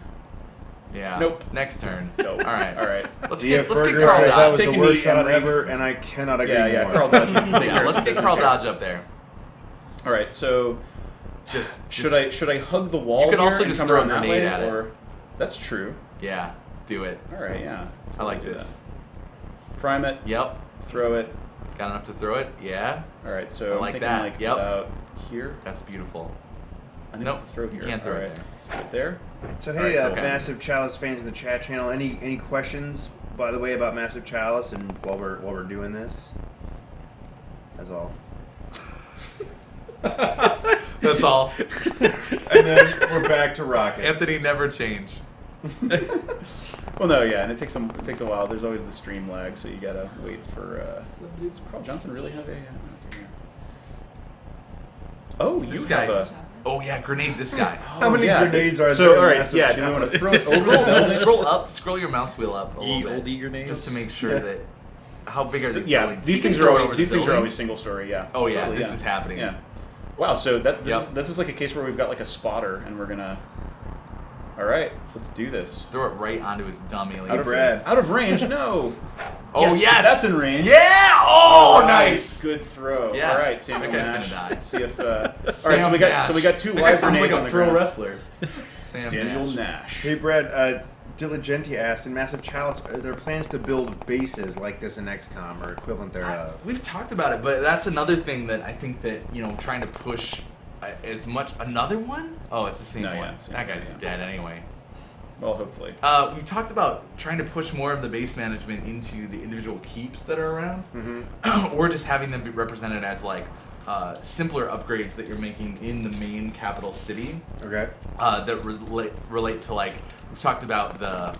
Yeah. Nope. Next turn. Nope. All right. All right. Let's D.F. get Berger Carl says that Dodge. was Take the a worst knee shot and re- ever, and I cannot agree Yeah, yeah. more. Carl Dodge needs to take Yeah, care of let's some get business Carl here. Dodge up there. All right. So should I hug the wall? You could here also and just come throw a around that grenade way, at it. or that's true. Yeah. Do it. All right. Yeah. I like Do this. that. Prime it. Yep. Throw it. Got enough to throw it? Yeah. All right. So I like I'm thinking that. like Yep. about here. That's beautiful. I think Nope, I have to throw you here. can't throw All it right. there. Let's put it there. So hey, Alright, okay. Massive Chalice fans in the chat channel, any questions, by the way, about Massive Chalice and while we're doing this? That's all. That's all. And then we're back to rockets. Anthony never change. Well, no, yeah, and it takes a while. There's always the stream lag, so you gotta wait for. Does Carl Johnson really have a? Oh, This you guy- have a. Oh yeah, grenade this guy. How many yeah. grenades are So, there? all in right, Massive yeah, do we want to Chalice? throw it over the building? Scroll up, scroll your mouse wheel up a Ye little olde bit, grenades. just to make sure that. How big are these Yeah, buildings? these You can things throw are it always, over these the things are building. always single story. Yeah. Oh yeah, Totally, this is happening. Yeah. Wow. So that Yep. this is like a case where we've got like a spotter, and we're gonna. All right, let's do this. Throw it right onto his dumb alien. Out of Brad. face. Out of range? No. Oh yes, that's in range. Yeah. Oh, All right, nice. Good throw. Yeah. All right, Samuel That guy's Nash. gonna die. Let's see if. All right, Sam so Nash. we got 2 That guy live sounds grenades like on a the pro ground. wrestler. Samuel Nash. Hey, Brad. Diligenti asked, in Massive Chalice, are there plans to build bases like this in XCOM or equivalent thereof? We've talked about it, but that's another thing that I think that trying to push as much. Another one? Oh, it's the same No, one. yeah, same That one, guy's yeah. dead anyway. Well, hopefully. We've talked about trying to push more of the base management into the individual keeps that are around, or just having them be represented as like simpler upgrades that you're making in the main capital city. Okay. That relate to like we've talked about the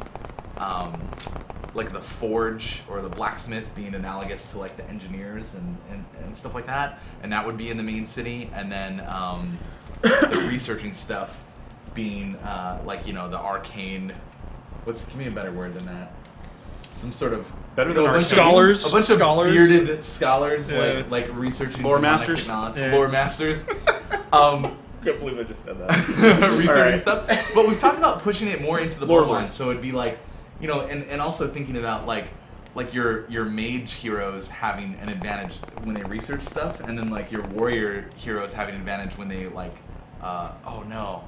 forge or the blacksmith being analogous to like the engineers and stuff like that, and that would be in the main city, and then the researching stuff being the arcane. Give me a better word than that? Some sort of Better than a bunch arcane? Scholars. a bunch Scholars. of bearded scholars Yeah. like researching Lore demonic masters? technology. Yeah. Lore masters. Can't believe I just said that. Researching Alright. stuff. But we've talked about pushing it more into the Lore bloodline, lines. so it'd be like, and also thinking about like your mage heroes having an advantage when they research stuff, and then like your warrior heroes having an advantage when they like, oh no,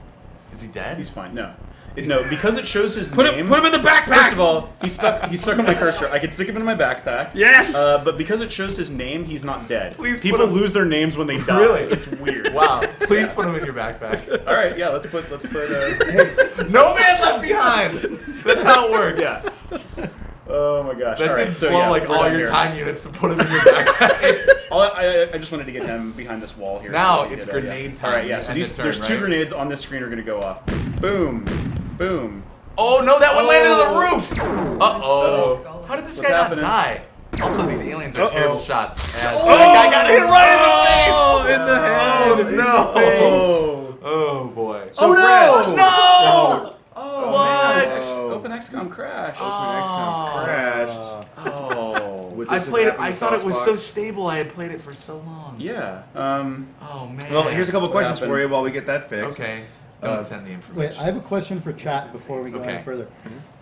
is he dead? He's fine. No. No, because it shows his Put name. him in the backpack. First of all, he's stuck on my cursor. I could stick him in my backpack. Yes! But because it shows his name, he's not dead. Please People put him- lose their names when they die. Really? It's weird. Wow. Please put him in your backpack. All right, yeah, let's put No man left behind. That's how it works. yeah. Oh my gosh. That all right, did so blow yeah, like we're all done your here. time units to put him in your backpack. I just wanted to get him behind this wall here. Now So we it's did, grenade yeah. time. All right, yeah. So End these, of turn, there's 2 right? grenades on this screen are going to go off. Boom, boom. Oh no, that one landed on the roof. Uh-oh. How did this What's guy happening? not die? Also, these aliens are terrible shots. As Oh! that guy got hit right in the head. in the face. Oh no. Oh. Oh boy. So no! No! Oh, What? man. Oh. Open XCOM crashed. Oh. Crashed. Oh. Would I this have played it. happened I with thought it was so Xbox? stable. I had played it for so long. Yeah. Oh man. Well, here's a couple What questions happened? for you while we get that fixed. Okay. Don't send the information. Wait, I have a question for chat before we go Okay. any further.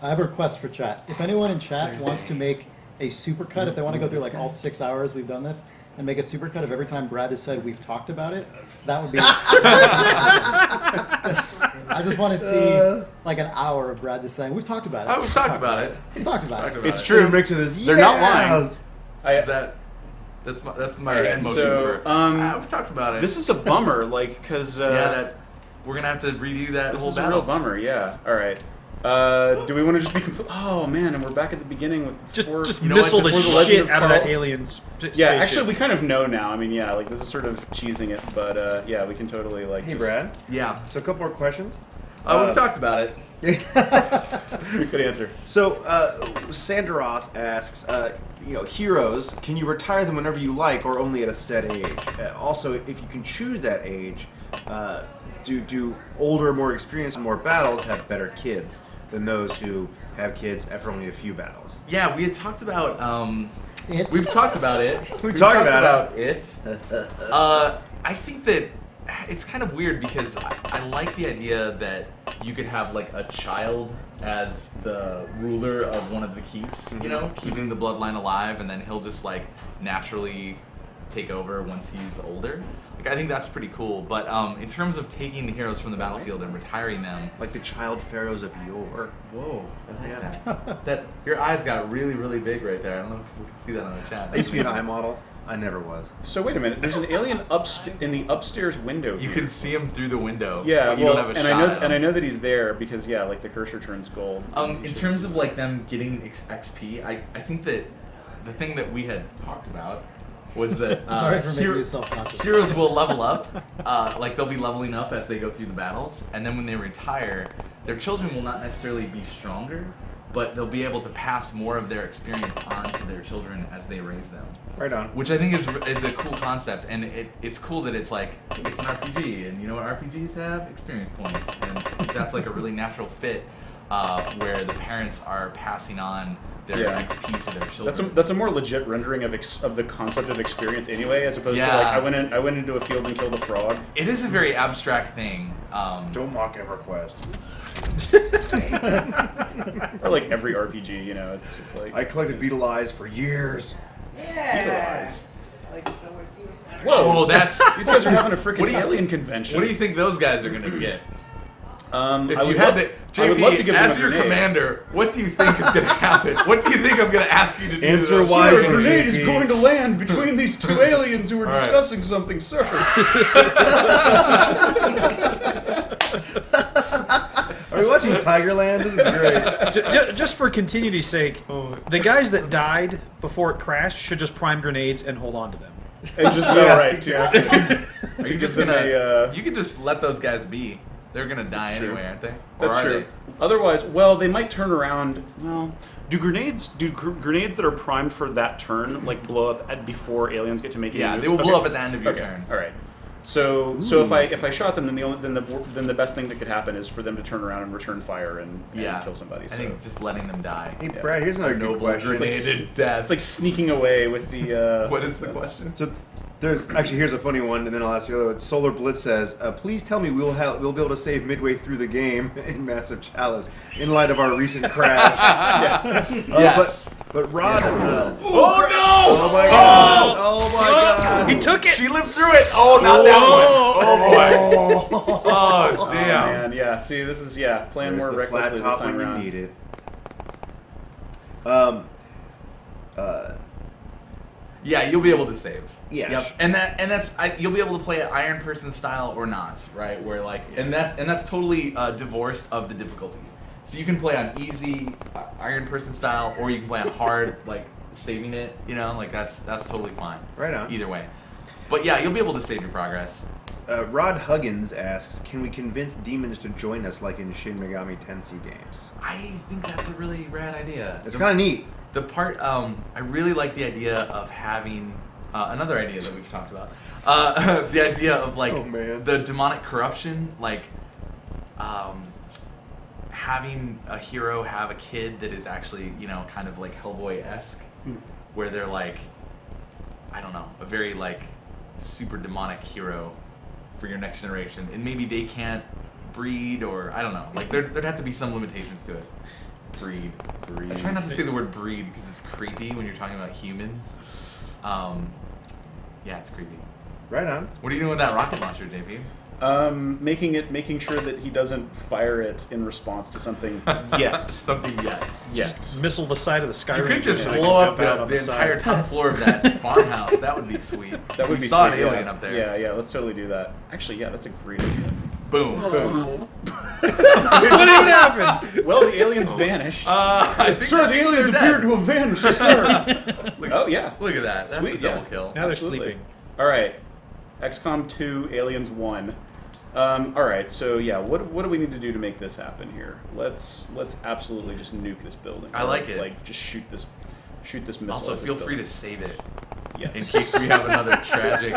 I have a request for chat. If anyone in chat wants to make a supercut, if they want to go through like all 6 hours we've done this, and make a supercut of every time Brad has said we've talked about it, that would be. I just want to see like an hour of Brad just saying we've talked about it. Oh, we've talked about it. We talked about it. It's it. true. Mix of this. They're not lying. Yes! I, That's my Alright, hand motion so, for. We've talked about it. this is a bummer, like, because that we're gonna have to redo that this whole is a battle. real bummer. Yeah. All right. Do we want to just be complete? Oh man, and we're back at the beginning with Just you know what, missile the just for the Legend shit of out of Carl. that alien Yeah, spaceship. actually, we kind of know now. I mean, yeah, like this is sort of cheesing it, but yeah, we can totally like. Hey, just- Brad. Yeah. So a couple more questions. We've talked about it. Good answer. So, Sandaroth asks, heroes, can you retire them whenever you like or only at a set age? Also, if you can choose that age, do older, more experienced, more battles have better kids than those who have kids after only a few battles? Yeah, we had talked about. It. We've talked about it. We've talked about it. I think that it's kind of weird because I like the idea that you could have like a child as the ruler of one of the keeps, you know, keeping the bloodline alive, and then he'll just like naturally take over once he's older. Like I think that's pretty cool. But in terms of taking the heroes from the battlefield and retiring them, Like the child pharaohs of yore. whoa, I like that. That your eyes got really, really big right there. I don't know if people can see that on the chat. I used to be an eye model. I never was. So wait a minute. There's an alien in the upstairs window. You here. can see him through the window. Yeah, but you well, don't have a and shot. I know that he's there because yeah, like the cursor turns gold. In terms of like them getting XP, I think that the thing that we had talked about was that Sorry for making you self-conscious. heroes will level up, like they'll be leveling up as they go through the battles, and then when they retire, their children will not necessarily be stronger, but they'll be able to pass more of their experience on to their children as they raise them. Right on. Which I think is a cool concept, and it's cool that it's like, it's an RPG, and you know what RPGs have? Experience points, and that's like a really natural fit where the parents are passing on their XP to their children. That's a more legit rendering of the concept of experience anyway, as opposed to like I went into a field and killed a frog. It is a very abstract thing. Don't mock EverQuest. Or like every RPG, you know, it's just like I collected beetle eyes for years. beetle eyes. Whoa, that's These guys are having a freaking alien convention. What do you think those guys are gonna get? If If you had to, I would love to JP, give them as a your grenade. commander, what do you think is going to happen? What do you think I'm going to ask you to do? Answer to those wisely. soldiers? A grenade is JP. going to land between these two aliens who are All right. discussing something, sir. Are we watching Tigerland? This is great. Just for continuity's sake, the guys that died before it crashed should just prime grenades and hold on to them. And just right, yeah. Are you just them gonna? a, You can just let those guys be. They're gonna die true. anyway, aren't they? Or That's are true. Otherwise, well, they might turn around. Well, do grenades that are primed for that turn like blow up before aliens get to make? they? Yeah, any they moves? will blow up at the end of your turn. All right. So if I shot them, then the best thing that could happen is for them to turn around and return fire and kill somebody. I So think just letting them die. Hey, Brad, here's another good Noble question. grenaded death. it's like sneaking away with the. What is the question? So, there's actually here's a funny one, and then I'll ask you the other one. Solar Blitz says, "Please tell me we'll be able to save midway through the game in Massive Chalice in light of our recent crash." Yes. But Rod. Oh no! Oh my god! Oh my god! He took it! She lived through it. Oh, not that one. Oh boy. Oh Oh, damn. man, yeah. See, this is playing There's more the flat recklessly top this time when around. you need it. Yeah, you'll be able to save. Yeah. Yep. And that's you'll be able to play it Iron Person style or not, right? Where like, and that's totally divorced of the difficulty. So you can play on easy Iron Person style, or you can play on hard, like saving it. You know, like that's totally fine. Right on. Either way. But yeah, you'll be able to save your progress. Rod Huggins asks, "Can we convince demons to join us like in Shin Megami Tensei games?" I think that's a really rad idea. It's kind of neat. The part, I really like the idea of having, another idea that we've talked about, the idea of like Oh, man. the demonic corruption, like having a hero have a kid that is actually, you know, kind of like Hellboy-esque, where they're like, I don't know, a very like super demonic hero for your next generation, and maybe they can't breed, or I don't know, like there'd have to be some limitations to it. Breed. I try not to say the word breed because it's creepy when you're talking about humans. Yeah, it's creepy. Right on. What are you doing with that rocket launcher, JP? Making sure that he doesn't fire it in response to something yet. Something yet. Yet. Missile the side of the Skyrim. You could just and I blow can up jump out on the entire side. top floor of that farmhouse. That would be sweet. That would we be saw sweet, an alien up there. Yeah, let's totally do that. Actually, yeah, that's a great idea. Boom. Boom. What even happened? Well, the aliens vanished. I think Sir, that the means aliens they're appear dead. to have vanished, sir. Look, Oh, yeah. Look at that. That's Sweet, a double yeah. kill. Now they're Absolutely. sleeping. All right, XCOM 2, Aliens 1. All right, so yeah, what do we need to do to make this happen here? Let's absolutely just nuke this building. I like it. Like just shoot this missile. Also, at this feel free building. to save it Yes. in case we have another tragic